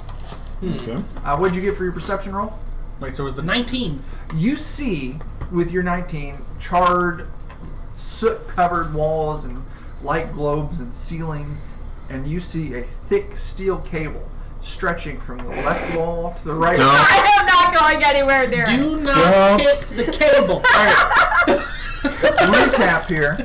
Okay. What'd you get for your perception roll? Wait, so was the 19. You see, with your 19, charred, soot-covered walls and light globes and ceiling, and you see a thick steel cable stretching from the left wall to the right. Don't. I am not going anywhere near it. Do not hit the cable. Recap here.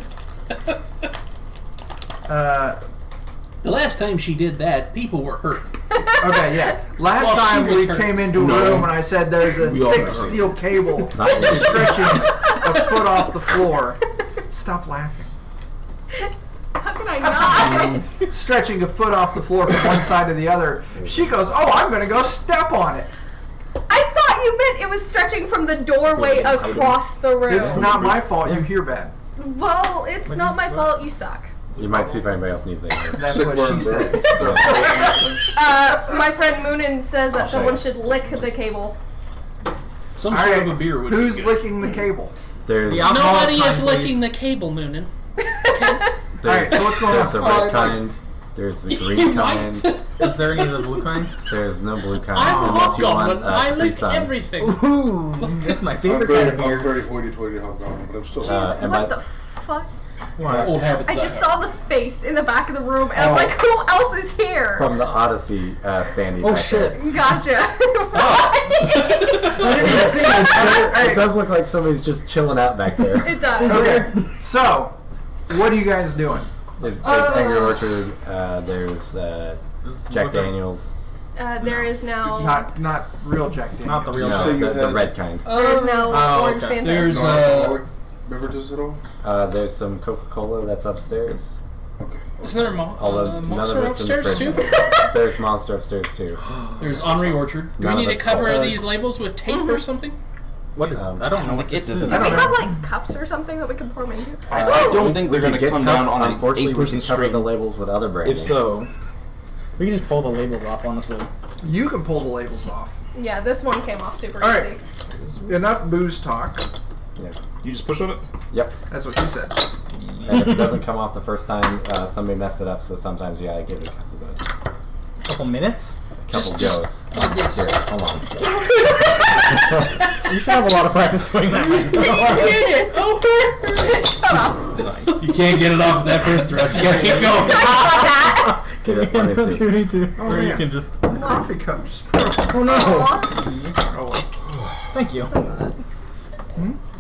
The last time she did that, people were hurt. Okay, yeah. Last Well, she time was we hurt. came into a No. room and I said there's a We all thick got hurt. steel cable Not you. stretching a foot off the floor. Stop laughing. How can I not? Stretching a foot off the floor from one side to the other. She goes, "Oh, I'm gonna go step on it." I thought you meant it was stretching from the doorway across the room. It's not my fault. You hear bad. Well, it's not my fault. You suck. You might see if anybody else needs anything. That's Sick what burn, she bro. said. My friend Moonin says that say someone it. should lick the cable. Some All sort right, of a beer would who's be good. licking the cable? There's, The alcohol Nobody kind, is licking please. the cable, Noonan. Alright, so what's going there's on? the red kind, there's the green kind, Is there any of the blue kind? there's no blue kind I'm a unless you want hobgoblin. I lick Sun. everything. Ooh, that's my I'm favorite kind of very, beer. I'm very hoity-toity hobgoblin, but I'm still. And What my- the fuck? What? Old habits I die just hard. saw the face in the back of the room, and I'm like, who else is here? From the Odyssey standing. Oh back there. shit! Gotcha. It does look like somebody's just chilling out back there. It does. Okay, so what are you guys doing? There's Angry Orchard, there's Jack Daniels. There is now. Not real Jack Daniels. Not the real No, So you the had- red kind. There is now Oh, Orange okay. Panther. There's Non-alcoholic beverages at all? There's some Coca-Cola that's upstairs. Okay. Isn't there a Although none monster of it's in the upstairs too? fridge. There's Monster upstairs too. there's Henri Orchard. Do we None need of to it's cover cold. these labels with tape or something? What is? I don't know what this is. Do I we don't have know. like cups or something that we can pour them into? I don't think they're We going could to get come cups. down on an Unfortunately, we 8-person could cover string. the labels with other branding. If so, We can just pull the labels off, honestly. You can pull the labels off. Yeah, this one came off super All right. easy. Enough booze talk. Yeah. you just push on it? Yep. That's what she said. And if it doesn't come off the first time, somebody messed it up. So sometimes you gotta give it a couple goes. Couple minutes. Couple Just goes. like this. Here, hold on. You should have a lot of practice doing that. Get it! Oh, Shut up. Nice. You can't get it off at that first thrust. You gotta keep going. Get it, let me see. Oh, Or you man. can just. Coffee cup just broke. Oh no! Aw, Thank you.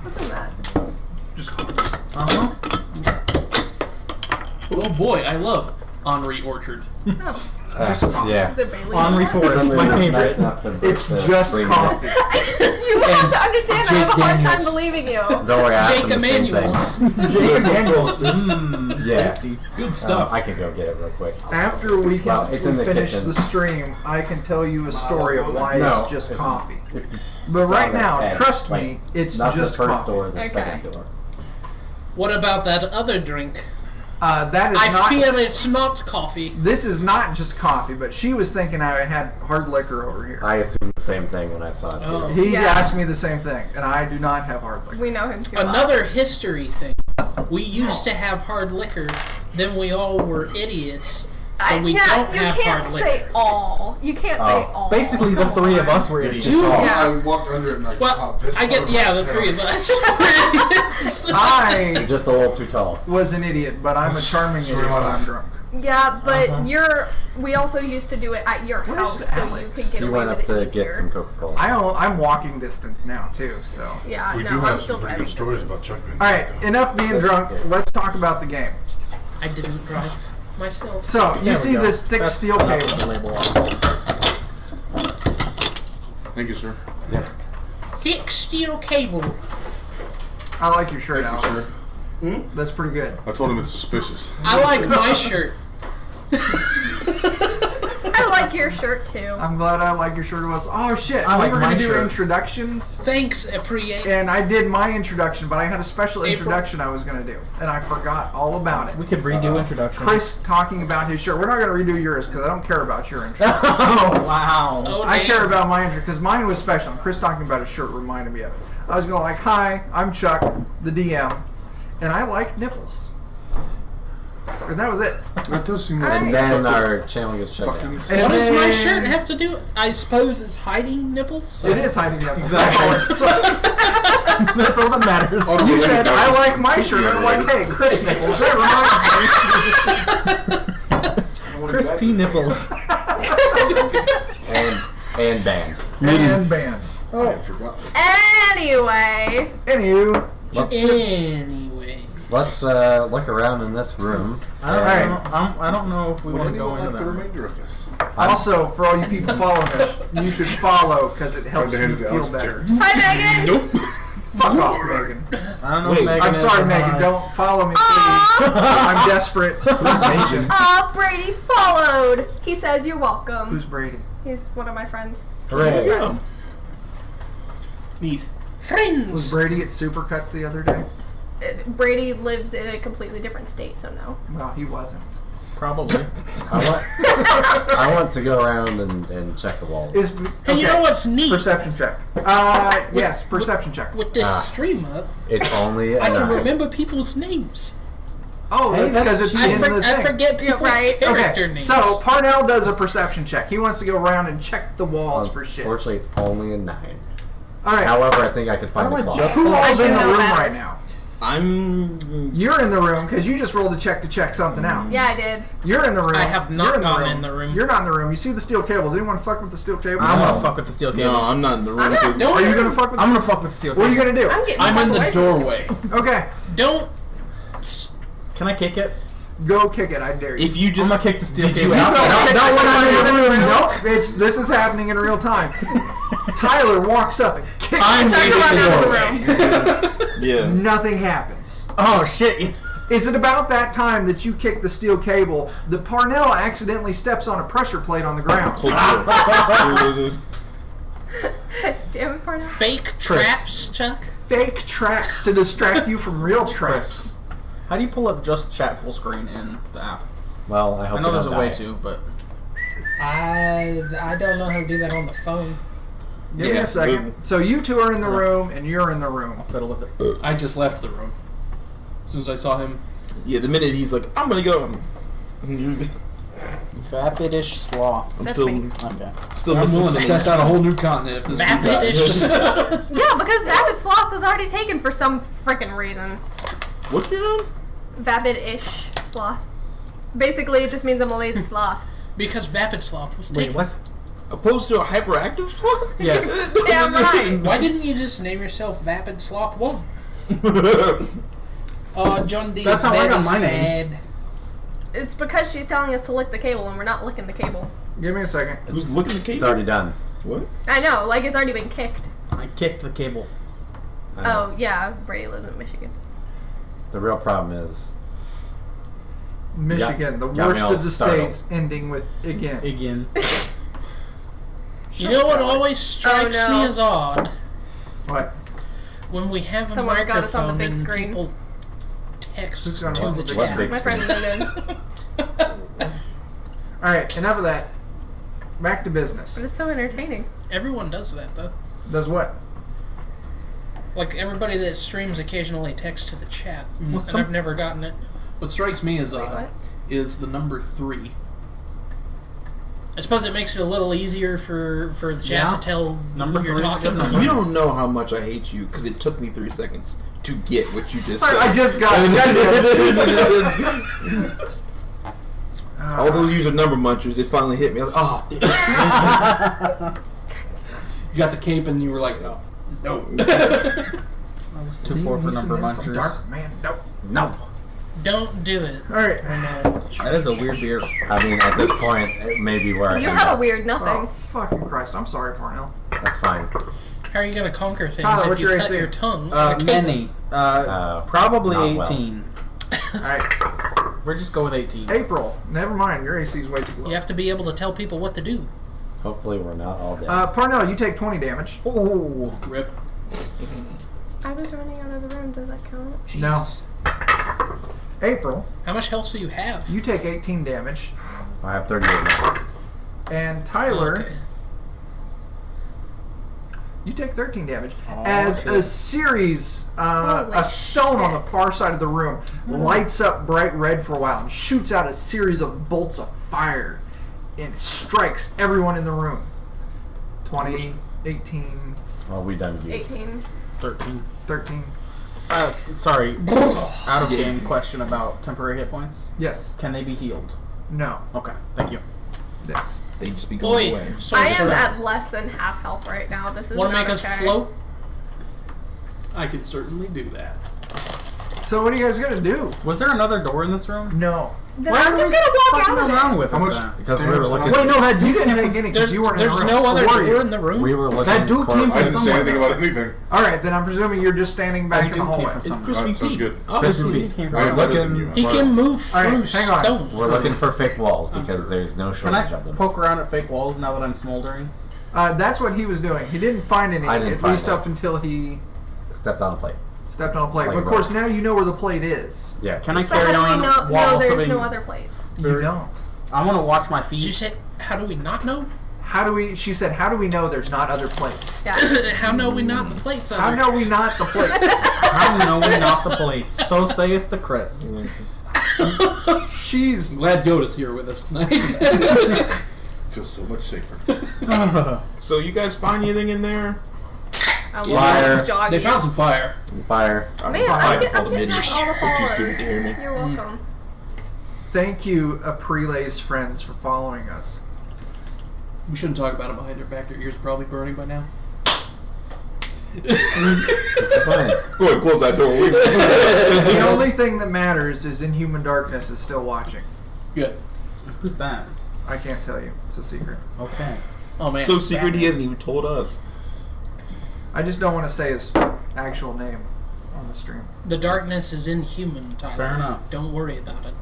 what's in that? Just Uh huh. Oh boy, I love Henri Orchard. Oh. Just coffee. Yeah. Is it Bailey? Henri Forest, Somebody my was nice favorite. enough to bring It's the just screen coffee. You have to understand. I Jake have a hard Daniels. time believing you. Don't worry, I asked Jake him the same thing. Emanuels. Jacob Daniels. Mmm, Yeah. tasty. Good stuff. I can go get it real quick. After we Well, it's in the finish kitchen. the stream, I can tell you a story of why No, it's just it's- coffee. If- But it's right on the now, edge, trust like, me, it's not just the first coffee. door, the Okay. second door. What about that other drink? That is I not. feel it's not coffee. This is not just coffee, but she was thinking I had hard liquor over here. I assumed the same thing when I saw it too. Oh. He Yeah. asked me the same thing, and I do not have hard liquor. We know him too well. Another history thing. We used to have hard liquor, then we all were idiots, so we don't you have can't hard say liquor. all. You can't say all. Basically, the three of us were idiots. Yeah. I walked under it and I Well, popped this I get, part yeah, of the it. three of us. I Just a little too tall. was an idiot, but I'm a charming idiot when I'm drunk. Yeah, but we also used to do it at your Where's house, so you Alex? could get You away went up with to it easier. get some Coca-Cola. I'm walking distance now too. So, Yeah, We no, do I'm have still some pretty driving good stories distance. about Chuck being all right, drunk, though. enough being drunk. Let's talk about the game. I didn't drive myself. So you There we see go. this thick That's steel enough cable. of the label on. Thank you, sir. Thick steel cable. I like your shirt, Thank you, Alex. sir. That's pretty good. I told him it's suspicious. I like my shirt. I like your shirt too. I'm glad I like your shirt. Was oh shit! I we like were my gonna do shirt. introductions, Thanks, Aprie. and I did my introduction, but I had a special April. introduction I was gonna do, and I forgot all about it. We could redo introductions. Chris talking about his shirt. We're not gonna redo yours because I don't care about your intro. Oh, wow. Oh, I damn. care about my intro because mine was special. And Chris talking about his shirt reminded me of it. I was going like, "Hi, I'm Chuck, the DM, and I like nipples." And that was it. That does seem like Alright. some Then Chuck our channel gets shut fucking down. And What does my then- shirt have to do? I suppose it's hiding nipples. It is hiding nipples. Exactly. That's all that matters. Oh, You said I like my shirt. I'm like, hey, Chris nipples. That reminds me. Crispy nipples. And band. And band. I had forgotten. Anyway, Anyww, Anyway. Let's look around in this room. I don't, Alright. I don't know if we Would want to go anyone into like the that. remainder of this? also for all you people following us, you should follow because it helps Tried to hand you it to feel Alex. better. hi Megan. Nope. Fuck off, Megan. I don't know Wait, if Megan I'm is sorry, or Megan. not. Don't follow me, please. Aw, I'm desperate. Who's Megan? aw, Brady followed. He says you're welcome. Who's Brady? He's one of my friends. Hooray. Yeah. Neat. Was Friends. Brady at Supercuts the other day? Brady lives in a completely different state, so no. Well, he wasn't. Probably. I want to go around and check the walls. Is Hey, you know what's neat? Perception check. Yes, perception check. With this stream up, It's only a I can 9. remember people's names. Oh, Hey, that's because that's it's the I, end of the I thing. forget people's right. character Okay, names. so Parnell does a perception check. He wants to go around and check the walls for shit. All Unfortunately, it's only a 9. right, However, I think I could find How the do I clock. just- who all's I in the should know room better. right now? I'm. You're in the room because you just rolled a check to check something out. Yeah, I did. You're in the room. I have not You're gone in the room. You're not in the room. You see the steel cables. Anyone fuck with the steel cable? I'm gonna fuck with the steel cable. No, I'm not in the room. I'm not because- doing Are you gonna fuck with? I'm gonna fuck with the steel What cable. are you gonna do? I'm getting I'm in fucked the away from doorway. Okay, Don't. Can I kick it? go kick it. I dare you. If you I'm just gonna kick the steel Did cable. you ask No, that? no, when I'm in the room. Nope. This is happening in real time. Tyler walks up and kicks. I'm Starts waiting running the out of doorway. the room. Yeah. Nothing happens. Oh shit! It's at about that time that you kick the steel cable that Parnell accidentally steps on a pressure plate on the ground. Close the door. Damn it, Parnell. Fake traps, Chuck. Fake traps to distract you from real traps. How do you pull up just chat full screen in the app? Well, I hope I know you there's a don't way die. to, but I don't know how to do that on the phone. Give me Yeah, a second. So you two are in the room, and you're in the room. fiddle with it. I just left the room. As soon as I saw him. Yeah, the minute he's like, I'm gonna go. Vapid-ish sloth. I'm That's still, me. Okay. still I'm missing willing to some. test out a whole new continent if this Vapid-ish. Yeah, because Vapid Sloth was already taken for some freaking reason. What's your name? Vapid-ish sloth. Basically, it just means I'm a lazy sloth. Because Vapid Sloth was Wait, taken. what? Opposed to a hyperactive sloth? Yes. Damn right. Why didn't you just name yourself Vapid Sloth 1? 1. Oh, John D. That's is how I very got my sad. name. It's because she's telling us to lick the cable, and we're not licking the cable. Give me a second. Who's looking the cable? It's already done. What? I know, like it's already been kicked. I kicked the cable. I know. Oh yeah, Brady lives in Michigan. The real problem is Michigan, the got me worst all of the startled. states, ending with again. Again. You know what always strikes Oh, no. me as odd? What? When we have a Someone got us on the microphone big and screen. people text Who's to got us on the the big What's chat. big My friend screen? Noonan. All right, enough of that. Back to business. But it's so entertaining. Everyone does that though. Does what? Like everybody that streams occasionally texts to the chat, and some- I've never gotten it. What strikes me as Wait, odd what? is the number 3. I suppose it makes it a little easier for the chat Yeah. to tell Number who you're 3 is a talking good to. number. You don't know how much I hate you because it took me 3 seconds to get what you just said. I just got it. All those user number munchers, it finally hit me. I was like, oh, You got the cape and you were like, no. No. I was too poor for number munchers. Dark, man. Nope. No. Don't do it. All right. That is a weird beer. I mean, at this point, it may be where I You end have a up. weird Oh, nothing. fucking Christ. I'm sorry, Parnell. That's fine. How are you going to conquer things Tyler, if what's you your cut AC? your tongue? on a cable? Many. Probably not well. 18. All right. We'll just go with 18. April. Never mind. Your AC is way too low. You have to be able to tell people what to do. Hopefully, we're not all dead. Parnell, you take 20 damage. Ooh. Rip. I was running out of the room. Does that count? Jesus. No. April, How much health do you have? you take 18 damage. I have 38 now. And Tyler, Okay. you take 13 damage. Oh, As shit. a series, Holy a stone on the shit. far side of the room lights up bright red for a while and shoots out a series of bolts of fire and strikes everyone in the room. 20, 18, Well, we done used. 18. 13. 13. Sorry. Out of game question about temporary hit points. Yes. Can they be healed? No. Okay. Thank you. Yes. they just be going Boy, away. I am sorcerer. at less than half health right now. This is Want to not make us okay. float? I could certainly do that. So what are you guys going to do? Was there another door in this room? No. Then Why I'm are just we gonna walk fucking out of around it. with How it much? then? Because we were looking. Wait, no, you didn't take any because you weren't in There's the room. no other Or were door you? in the room. We were looking. That dude for, came I from didn't say somewhere. anything about anything. All right, then I'm presuming you're just standing back That in the dude came hallway. from It's somewhere. Crispy Alright, sounds Pete. good. Obviously. Crispy came I from am better looking- than you. He I'm can fine. move All right, through hang on. stone. We're looking for fake walls because there's no Can I shortage of them. poke around at fake walls now that I'm smoldering? That's what he was doing. He didn't find any, I didn't at find least any. up until he Stepped on a plate. stepped on a plate. Like But of a course, rock. now you know where the plate is. Yeah. Can I But carry how do on we know? while No, there's somebody- no other plates. You don't. I want to watch my Did you feet. say, how do we not know? How do we? She said, "How do we know there's not other plates? Yeah. How know we not the plates How other? know we not the plates?" How know we not the plates? So saith the Chris. She's I'm glad Yoda's here with us tonight. Feels so much safer. So you guys find anything in there? I'm Fire. just jogging. They found some fire. Fire. Man, I I'm getting called the midgets. all the They're too stupid followers. to hear me. You're welcome. thank you, Aprile's friends, for following us. We shouldn't talk about them behind their back. Their ears are probably burning by now. Disappointing. Go ahead, close that door. The only thing that matters is Inhuman Darkness is still watching. Good. Who's that? I can't tell you. It's a secret. Okay. Oh man. So secret he hasn't even told us. I just don't want to say his actual name on the stream. The darkness is inhuman, Tyler. Fair enough. Don't worry about it.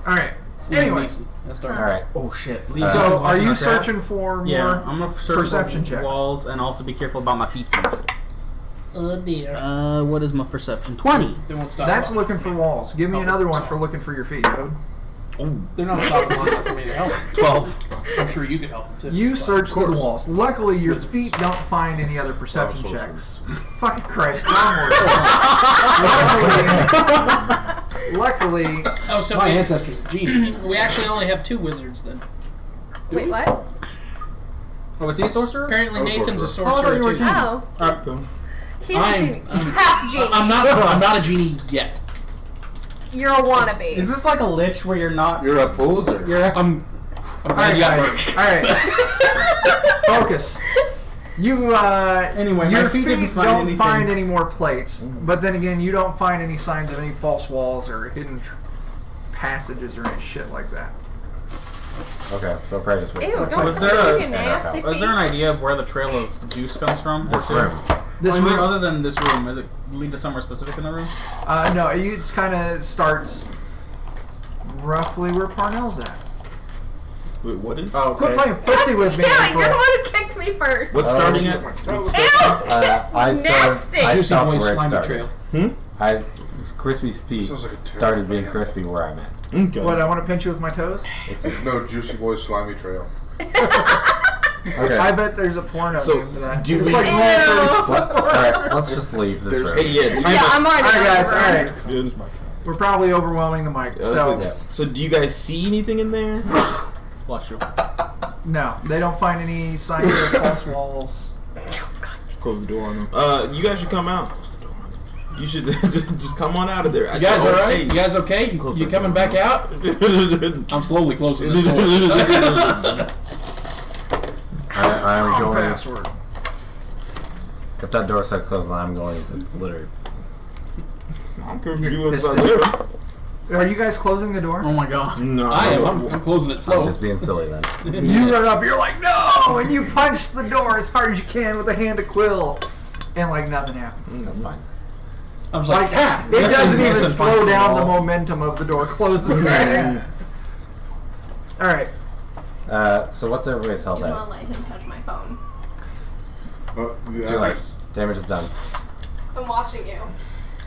All right. Liam Anyway, Neeson. That's dark. All right. Oh shit. so are you searching for more? Yeah, I'm gonna search perception the check? walls and also be careful about my feetsies. Oh dear. What is my perception? 20. They won't stop. That's long. looking for walls. Give me Oh, another one sorry. for looking for your feet, dude. They're not stopping long enough for me to help. 12. I'm sure you could help them too. You But- search through the walls. Luckily, your Wizards. feet don't find any other perception Oh, checks. Fucking Christ. Luckily, Oh, so My we, ancestors are genius. we actually only have 2 wizards then. Wait, what? Oh, is he a sorcerer? Apparently I'm a Nathan's a sorcerer. sorcerer Oh, you were too. genius. Oh, he's a I'm- genie. Half genie. I'm not a genie yet. You're a wannabe. Is this like a lich where you're not? You're a poser. I'm all glad right, you got guys. burned. All right. Focus. You Anyway, my your feet didn't find don't anything. find any more plates, but then again, you don't find any signs of any false walls or hidden passages or any shit like that. Okay, so probably just Ew, don't Was touch there a- your nasty Is there an idea of where the trail of juice comes from? This room. This I mean, room, other than this room, does it lead to somewhere specific in the room? no, it kind of starts roughly where Parnell's at. Wait, what is? Oh, Quit playing footsie with me. Damn it, you're the April. one who kicked me first. What's starting at? I Nasty. Juicy stopped Boy's where it slimy started. trail. Crispy Pete Sounds like a started being terrible crispy where I'm at. Okay. What, I want to pinch you with my toes? There's no Juicy Boy Slimy Trail. Okay. I bet there's a porno So, name for that. do It's we- like Ew. Rule 34. Alright, let's just leave this room. Hey, yeah. Yeah, I'm already Alright, guys, over. alright. Good. We're probably overwhelming the mic, so Yeah. So, do you guys see anything in there? Bless you. no, they don't find any signs of false walls. Close the door on them. You guys should come out. Close the door on them. You should just come on out of there. You guys alright? You guys okay? Close You that coming door. back out? I'm slowly closing this door. I'm going. Password. If that door starts closing, I'm going to literally. I'm currently you inside there. Are you guys closing the door? Oh my god. No, I am. I'm closing it I'm slow. just being silly then. You run up, you're like, no! And you punch the door as hard as you can with a hand of quill. And like nothing happens. That's fine. I was like, Like, ah! it doesn't even Nixon slow punches the down the wall. momentum of the door closing. Alright. So what's everybody's health You at? want to let him touch my phone. Too late. Damage is done. I'm watching you.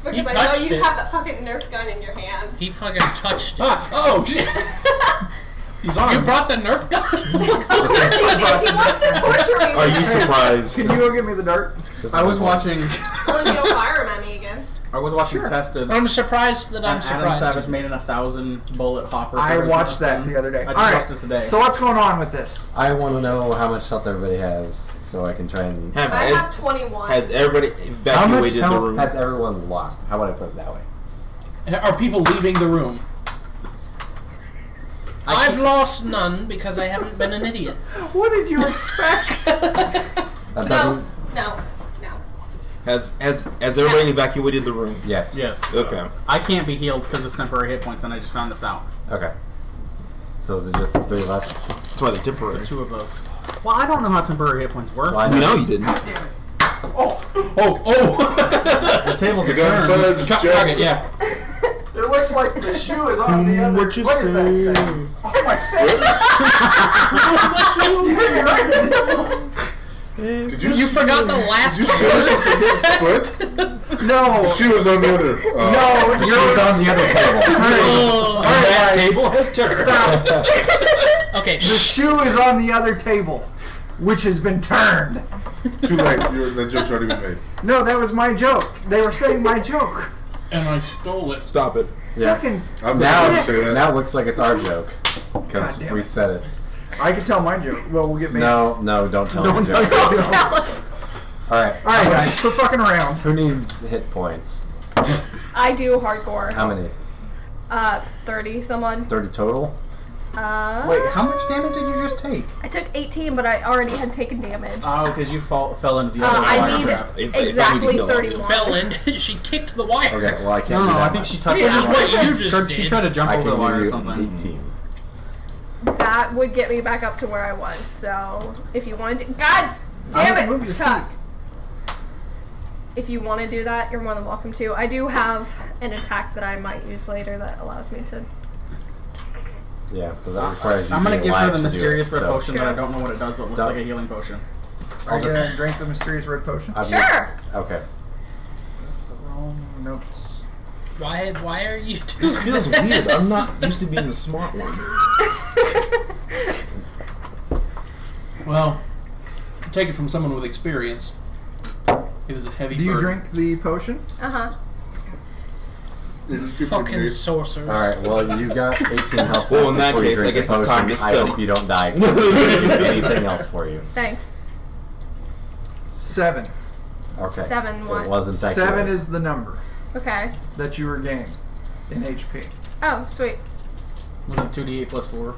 Because You I know touched you it. have that fucking Nerf gun in your hand. He fucking touched it. Ah, oh shit! He's on. You brought the Nerf gun? Of course he did. He wants to torture me. Are you surprised? Can you go get me the dart? This I is was important. watching. Well, if you don't fire him at me again. I was watching Tested. I'm surprised that I'm And Adam surprised. Savage made an 1,000 bullet hopper. I for his watched that weapon. the other day. I just Alright, watched it today. so what's going on with this? I want to know how much health everybody has, so I can try and. I have 21. Has everybody evacuated the health room? has everyone lost? How about I put it that way? Are people leaving the room? I've lost none because I haven't been an idiot. What did you expect? That No, doesn't. no. Has everybody evacuated the room? Yes. Yes. Okay. I can't be healed because it's temporary hit points, and I just found this out. Okay. So is it just 3 of us? That's why they're temporary. 2 of those. Well, I don't know how temporary hit points work. Well, I We know. know you didn't. Oh! The tables are Gun turned. fudge, Target, yeah. It looks like the shoe is on the other. What you does that say? say? Oh my face! You hit me right in the nipple. Did You forgot the last Did you seriously forget foot? No. The shoe was on the other. No, The you're shoe's on the other table. Alright, guys. Table has turned. Stop. Okay, The shoe is on the other table, which has been turned. Too late. That joke's already been made. No, that was my joke. They were saying my joke. And I stole it. Stop it. Yeah. Fucking, I'm Now, not going to say that. now it looks like it's our joke because God damn we it. said it. I can tell my joke. Well, we'll get me. No, don't tell Don't me. tell All me. right. Alright, guys, quit fucking around. Who needs hit points? I do hardcore. How many? 30 someone. 30 total. Wait, how much damage did you just take? I took 18, but I already had taken damage. Oh, because you fell into the other I wire need trap. If I need to exactly heal, I'll heal. 31. fell in. She kicked the wire. Okay. Well, I can't. No, do no, that I think much. she touched Which the is wire. what you just She did. tried to jump I over the can wire or give you something. 18. That would get me back up to where I was. So if you wanted to, God damn gonna move it, your Chuck. If you want to do that, you're more than welcome to. I do have an attack that I might use later that allows me to. Yeah, but that requires you I'm gonna being give her alive the to do mysterious it, red so potion, but I don't know what it does, but it looks Don't- like a healing potion. Are you gonna drink the mysterious red potion? I've- Sure. Okay. That's the wrong notes. Why are you doing This feels that? weird. I'm not used to being the smart one. Well, take it from someone with experience. It is a heavy Do you burden. drink the potion? Uh-huh. Fucking sorcerers. All right. Well, you got 18 health. Well, in that before you case, I drink the guess it's time potion. to I study. hope you don't die. 'Cause I can't do anything else for you. Thanks. 7. Okay. 7 So what? it wasn't that 7 good. is the number Okay. that you regain in HP. Oh, sweet. Was it 2d8 plus 4?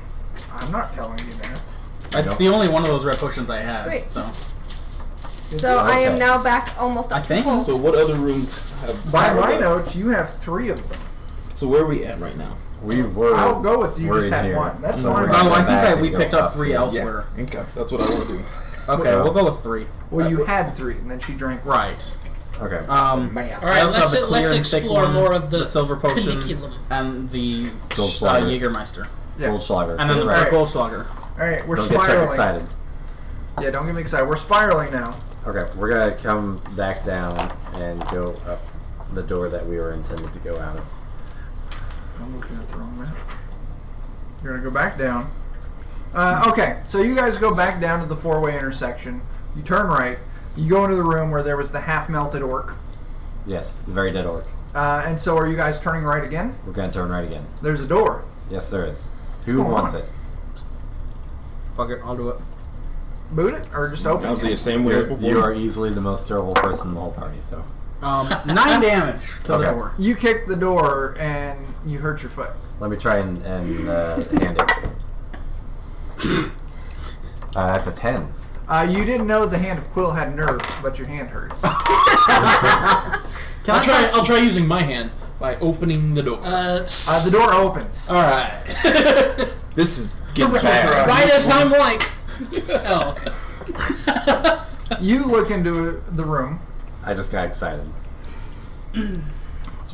I'm not telling you that. That's Nope. the only one of those red potions I had. Sweet. So So I am Okay. now back almost up I to think full. So what other rooms have By power my left? notes, you have 3 of them. So where are we at right now? We were. I'll go with you. We're Just in had here. one. That's So fine. we're gonna Oh, I go back think we and picked go up 3 here. elsewhere. Yeah. Okay, that's what I want to do. Okay, So- we'll go with 3. Well, you had 3, and then she drank. Right. Okay. Math. All right, also have the let's clear and thick explore one, more of the silver potion curriculum. and the Goldschlager. Jägermeister. Yeah. Goldschlager. And then the Right. Goldschlager. All right, we're Don't get Chuck spiraling. excited. Yeah, don't get me excited. We're spiraling now. Okay, we're gonna come back down and go up the door that we were intended to go out of. I'm looking at the wrong map. You're gonna go back down. Okay, so you guys go back down to the 4-way intersection. You turn right. You go into the room where there was the half-melted orc. Yes, the very dead orc. And so are you guys turning right again? We're gonna turn right again. There's a door. Yes, there is. Who going wants on? it? Fuck it, I'll do it. Boot it or just open I'll see the it? same way as You before. are easily the most durable person in the whole party, so. 9 damage to the Okay. door. You kick the door and you hurt your foot. Let me try and hand it. That's a 10. You didn't know the hand of Quill had nerves, but your hand hurts. I'll try using my hand by opening the door. The door opens. All right. This is getting bad. Right as I'm like, oh, okay. You look into the room. I just got excited.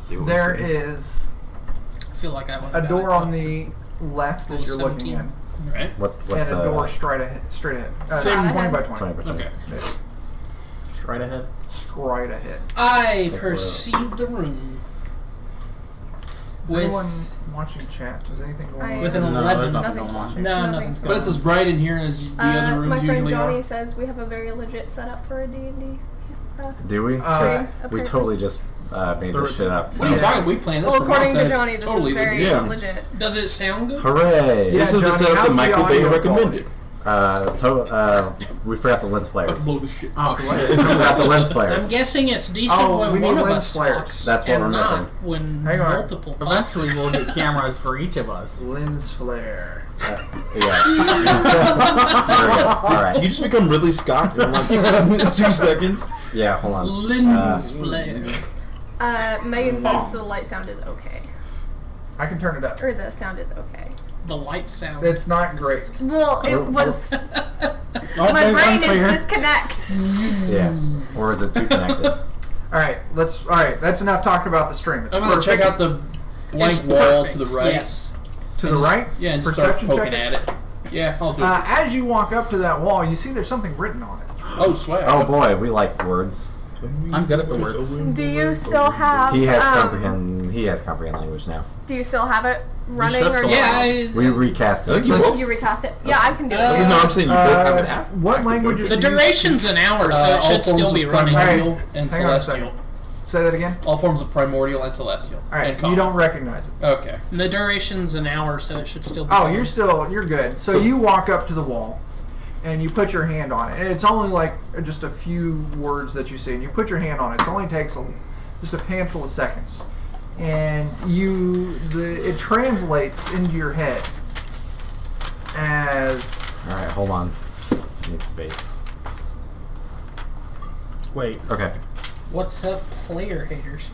There is I feel like I went a door on the left as you're looking 17. in, Right. What and a door straight ahead. Same 20 by 20. 20 by 20. Okay. Straight ahead. Straight ahead. I perceive the room Is with anyone watching chat? Is anything going on? with an No, 11. there's nothing Nothing's going on. watching. No, Nothing's nothing's But going it's as bright in here as the other my rooms friend usually Johnny are. says we have a very legit setup for a D&D. Do we? 'Cause we totally just made this shit up. What are you Yeah. talking? We planned this Well, for according months. to and Johnny, it's this totally is very legit. Yeah. legit. Does it sound good? Hooray! Yeah, This is the Johnny, setup how's that the Michael Bay audio recommended. We forgot the lens About flares. to blow this shit. Oh, We shit. forgot the lens I'm flares. guessing it's decent Oh, we when need one of lens us flares. talks That's what and we're not missing. when Hang on. multiple talk. Eventually we'll get cameras for each of us. Lens flare. Yeah. All right. You just become Ridley Scott in like 2 seconds. Yeah, hold on. Lens flare. Megan says the light sound is okay. I can turn it up. Or the sound is okay. The light sound. It's not great. Well, it was... Oh, My there's brain lens flare. is disconnect. Yeah. Or is it too connected? All right, that's enough talking about the stream. It's I'm gonna check perfect. out the blank It's wall perfect, to the right. Yes. To the right? Yeah, and just start Perception poking check. at it. Yeah, I'll do it. As you walk up to that wall, you see there's something written on it. Oh, swag. Oh boy, we like words. I'm good at the words. Do you still have... He has comprehend. He has comprehend language now. Do you still have it running? should Or still Yeah. We recast I it. think you both. you recast it? Yeah, I can do Uh, it. No, I'm saying you both have it half. What languages The do you duration's an hour, so it all should still forms be of running. primordial Alright, and hang on a celestial. Say that again? All forms of primordial and celestial. All right, and common. you don't recognize it. Okay. The duration's an hour, so it should still be Oh, going. you're good. So you walk up to the wall, and you put your hand on it. And it's only like just a few words that you see, and you put your hand on it. It only takes just a handful of seconds. And it translates into your head as... All right, hold on. Need space. Wait. Okay. What's up, player haters?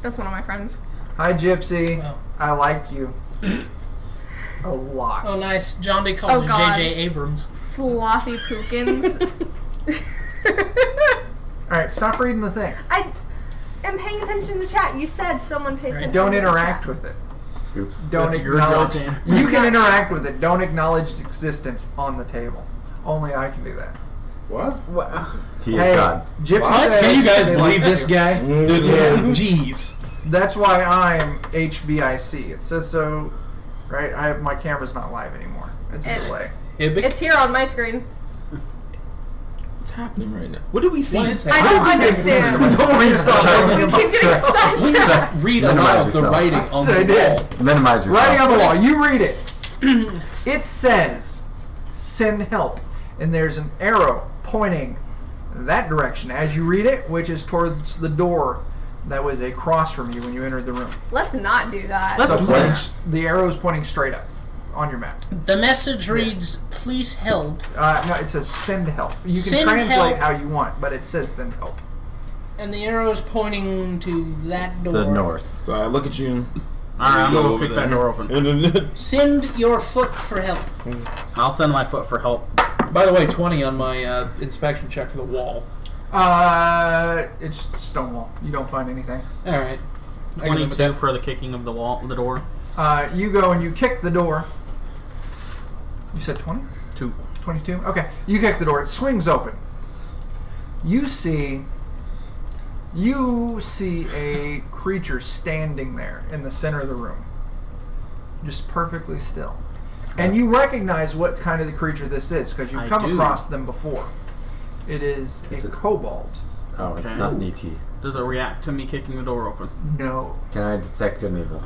That's one of my friends. Hi, Gypsy. Oh. I like you. A lot. Oh, nice. John D. called Oh, it God. J.J. Abrams. Slothy Pookins. All right, stop reading the thing. I am paying attention to the chat. You said someone paid attention Don't to the interact chat. with it. Oops. Don't That's your acknowledge. job, Dan. You can interact with it. Don't acknowledge its existence on the table. Only I can do that. What? He is Hey, God. Gypsy What? said Can you guys they believe like this you. guy? Yeah. Jeez. That's why I'm HBIC. It says so, right? My camera's not live anymore. It's a delay. It's, it's here on my screen. What's happening right now? What do we see? What is I happening? don't understand. Don't read stuff. We keep getting Please such read Minimize aloud the yourself. writing on the I did. wall. Minimize yourself. Writing on the What wall. is- You read it. It says, "Send help," and there's an arrow pointing that direction as you read it, which is towards the door that was across from you when you entered the room. Let's not do that. Let's So do pointing, that. the arrow is pointing straight up on your map. The message reads, "Please help," No, it says "send help." You can Send translate help. how you want, but it says "send help." and the arrow's pointing to that door. The north. So I look at you. Alright, I'm Go gonna over kick that there. door open. Send your foot for help. I'll send my foot for help. By the way, 20 on my inspection check for the wall. It's stone wall. You don't find anything. All right. 22 for the kicking of the door. You go and you kick the door. You said 20? 2. 22? Okay. You kick the door. It swings open. You see a creature standing there in the center of the room. Just perfectly still. And you recognize what kind of the creature this is because you've come across them before. It is a kobold. Oh, it's Okay. not an ET. Does it react to me kicking the door open? No. Can I detect good and evil?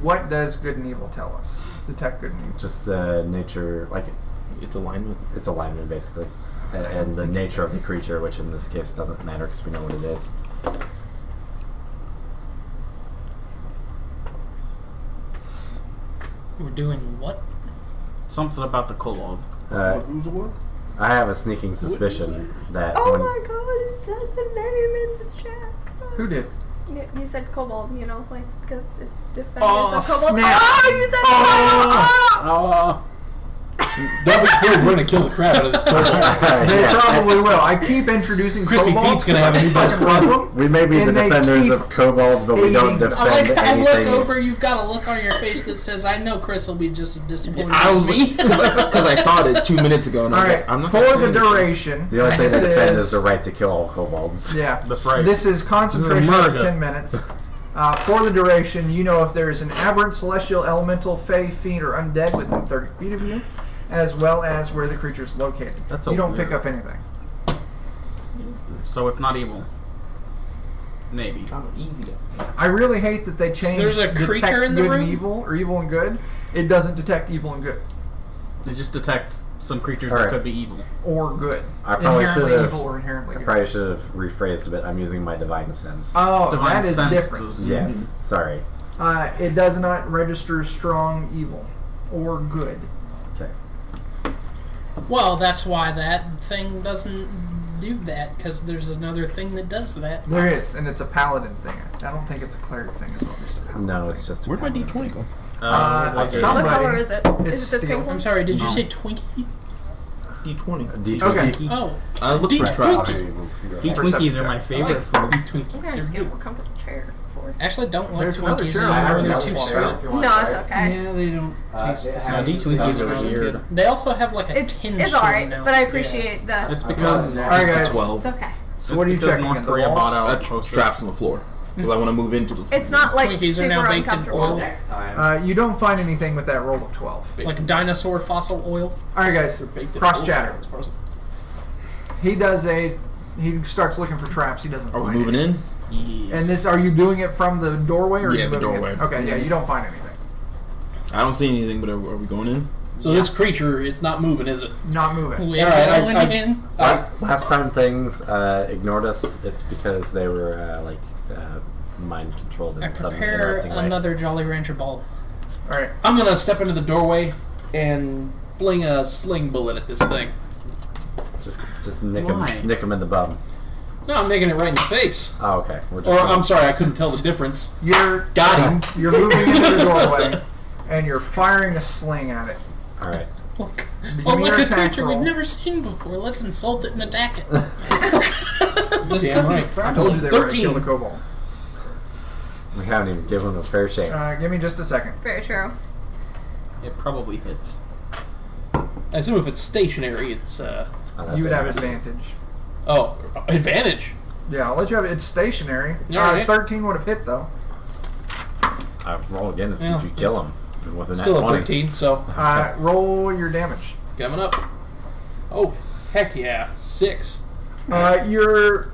What does good and evil tell us? Detect good and evil. Just the nature, like It's alignment. it's alignment basically, and the nature of the creature, which in this case doesn't matter because we know what it is. We're doing what? Something about the kobold. Who's what? I have a sneaking suspicion that Oh when my god, you said the name in the chat. Who did? You said kobold, you know, like, because defenders Oh, of kobold. snap. Oh, you said kobold! Don't be fooled. We're gonna kill the crap out of this kobold. They Yeah. probably will. I keep introducing Crispy kobolds. Pete's gonna have a new best Fucking friend. love them. we may be the And they defenders keep of kobolds, but we don't hating- defend I look anything. over. You've got a look on your face that says, "I know Chris will be just as disappointed I as was me." because I thought it 2 minutes ago, and I All was right. like, I'm not For gonna say the anything. duration, The only thing this they defend is is the right to kill all kobolds. yeah. That's right. This is concentration This is a of murder. 10 minutes. For the duration, you know if there is an aberrant, celestial, elemental, fey, fiend, or undead within 30 feet of you, as well as where the creature is located. That's you so don't weird. pick up anything. So it's not evil. Maybe. Easy. I really hate that they changed there's a detect creature in the good room? and evil, or evil and good. It doesn't detect evil and good, It just detects some creatures Alright. that could be evil. or good. I probably Inherently should have. evil or inherently I good. probably should have rephrased a bit. I'm using my divine sense. Oh, Divine that is sense different. does- Yes, sorry. It does not register strong evil or good. Okay. Well, that's why that thing doesn't do that, because there's another thing that does that. There is, and it's a paladin thing. I don't think it's a cleric thing as well. Just a paladin No, thing. it's just. a Where'd my paladin. D20 go? Somebody- What color is it? It's Is it this steel. pink one? I'm sorry, did you No. say Twinkie? D20. D20. Okay. Oh, I look for D20. traps. Twinkies are my favorite foods. Twinkies. I'm gonna They're just get a good. more comfortable chair for it. Actually, don't like There's another Twinkies chair. anymore. I have They're another too one. sweet. No, it's okay. Yeah, they don't taste the No, same. D20s are weird. They also have like a It's tinge alright, to them but I now. appreciate that. It's because Alright, guys. 12. It's okay. So what are you because checking? North in the Korea walls? bought out That's traps on the floor. Because I want to move into the It's not like Twinkies are super now baked in uncomfortable. oil. Next time. You don't find anything with that roll of 12. Like dinosaur fossil oil. All right, guys. Baked in Cross bullshit, chatter. as far as- He starts looking for traps. He doesn't Are we find moving any. in? Yeah. And this, are you doing it from the doorway or are Yeah, you the moving doorway. it? Okay, yeah, you don't find anything. I don't see anything, but are we going in? So this creature, it's not moving, is it? Not moving. We're Alright, going I- in. Last time things ignored us, it's because they were mind controlled I in some prepare interesting way. another Jolly Rancher ball. All right. I'm gonna step into the doorway and fling a sling bullet at this thing. Just nick Why? him in the bum. No, I'm making it right in the face. Oh, okay. We're just Or gonna- I'm sorry, I couldn't tell the difference. You're Got him. You're moving into the doorway, and you're firing a sling at it. All right. Look. Give Oh, me look, your a attack creature roll. we've never seen before. Let's insult it and attack it. Damn right. I told you they were going to 13. kill the kobold. We haven't even given him a fair chance. Give me just a second. Very true. It probably hits. I assume if it's stationary, it's Oh, that's You would have it. advantage. oh, advantage. Yeah, I'll let you have it. It's stationary. Alright. 13 would have hit, though. Roll again to see Yeah. if you kill him with a Still nat a 20. 13, so Roll your damage. coming up. Oh, heck yeah, 6. You're...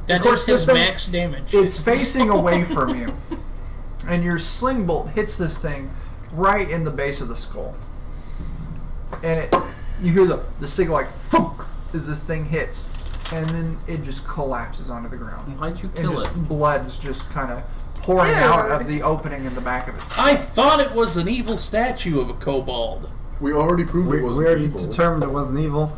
That course, is his this thing- max damage. It's facing away from you. And your sling bolt hits this thing right in the base of the skull. And you hear the signal like thunk as this thing hits. And then it just collapses onto the ground. Why'd you And kill just it? blood's just kind of pouring out of the opening in the back of its I thought it was an evil statue of a kobold. We already proved We it wasn't already evil. determined it wasn't evil.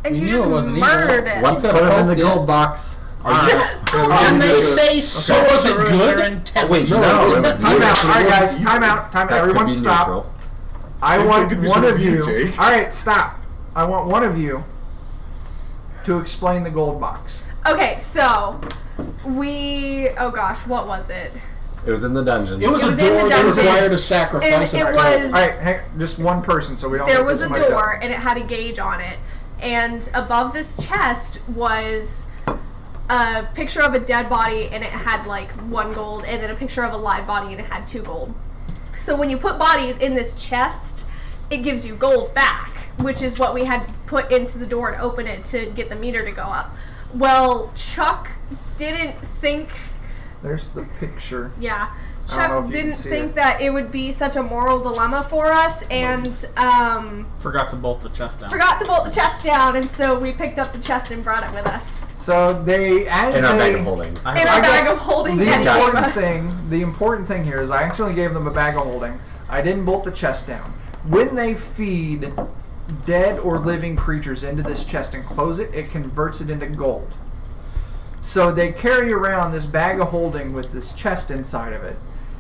And We you knew just it wasn't evil. murdered it. Let's could've put him in the poked it. gold box. And they say sorcerers was it good? are intelligent. No, it was Time out. neutral. All right, guys. Time out. That Everyone could be stop. neutral. I Same want thing could be one said of of you, you. Jake. All right, stop. I want one of you to explain the gold box. Okay, so we. Oh gosh, what was it? It was in the dungeon. It was It a was in the door that dungeon. required a sacrifice. It of was- All right, hang, just one person, so we don't. There get was this a muddied door up. and it had a gauge on it, and above this chest was a picture of a dead body and it had like 1 gold, and then a picture of a live body and it had 2 gold. So when you put bodies in this chest, it gives you gold back, which is what we had to put into the door to open it to get the meter to go up. Well, Chuck didn't think. There's the picture. Yeah. I don't know Chuck if you can didn't see think it. that it would be such a moral dilemma for us, and Forgot to bolt the chest down. forgot to bolt the chest down, and so we picked up the chest and brought it with us. So they, as in they, our bag of holding. In I our I bag guess of holding the that he gave important us. the important thing here is I actually gave them a bag of holding. I didn't bolt the chest down. When they feed dead or living creatures into this chest and close it, it converts it into gold. So they carry around this bag of holding with this chest inside of it.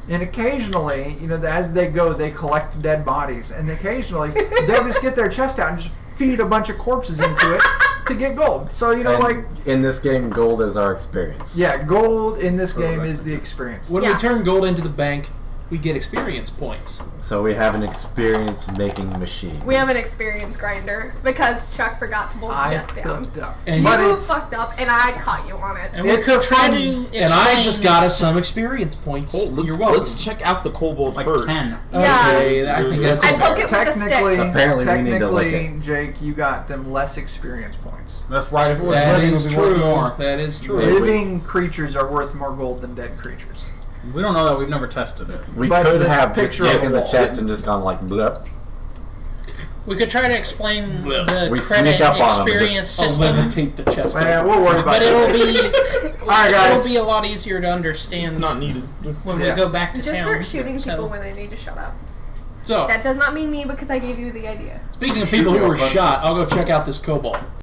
And occasionally, as they go, they collect dead bodies. And occasionally, they'll just get their chest out and just feed a bunch of corpses into it to get gold. So, And like, in this game, gold is our experience. yeah, gold in this game is the experience. When Yeah. we turn gold into the bank, we get experience points. So we have an experience making machine. We have an experience grinder because Chuck forgot to bolt the I chest down. fucked up. And But You it's, fucked up, and I caught you on it. And we It's could a try fun- to explain. And I just got us some experience points. You're welcome. Let's check out the kobold Like first. 10. Okay, I think that's I poke fair. it with a technically, stick. Apparently we need to lick technically, Jake, you got them less experience points. That's right. If it was That living, is it would be worth true. more. That is true. Living creatures are worth more gold than dead creatures. We don't know that. We've never tested it. We But could the have just picture of taken a the wall. chest and just gone like blip. We could try to explain the We credit sneak up on 'em and experience I'll system, levitate the chest. Man, we'll worry about but that. it'll be Alright, guys. it'll be a lot easier to understand It's not needed. when Yeah. we go back to Just town. start shooting So- people when they need to shut up. So, That does not mean me because I gave you the idea. speaking of Shoot people me, who I'll were punch shot, I'll go check out this kobold.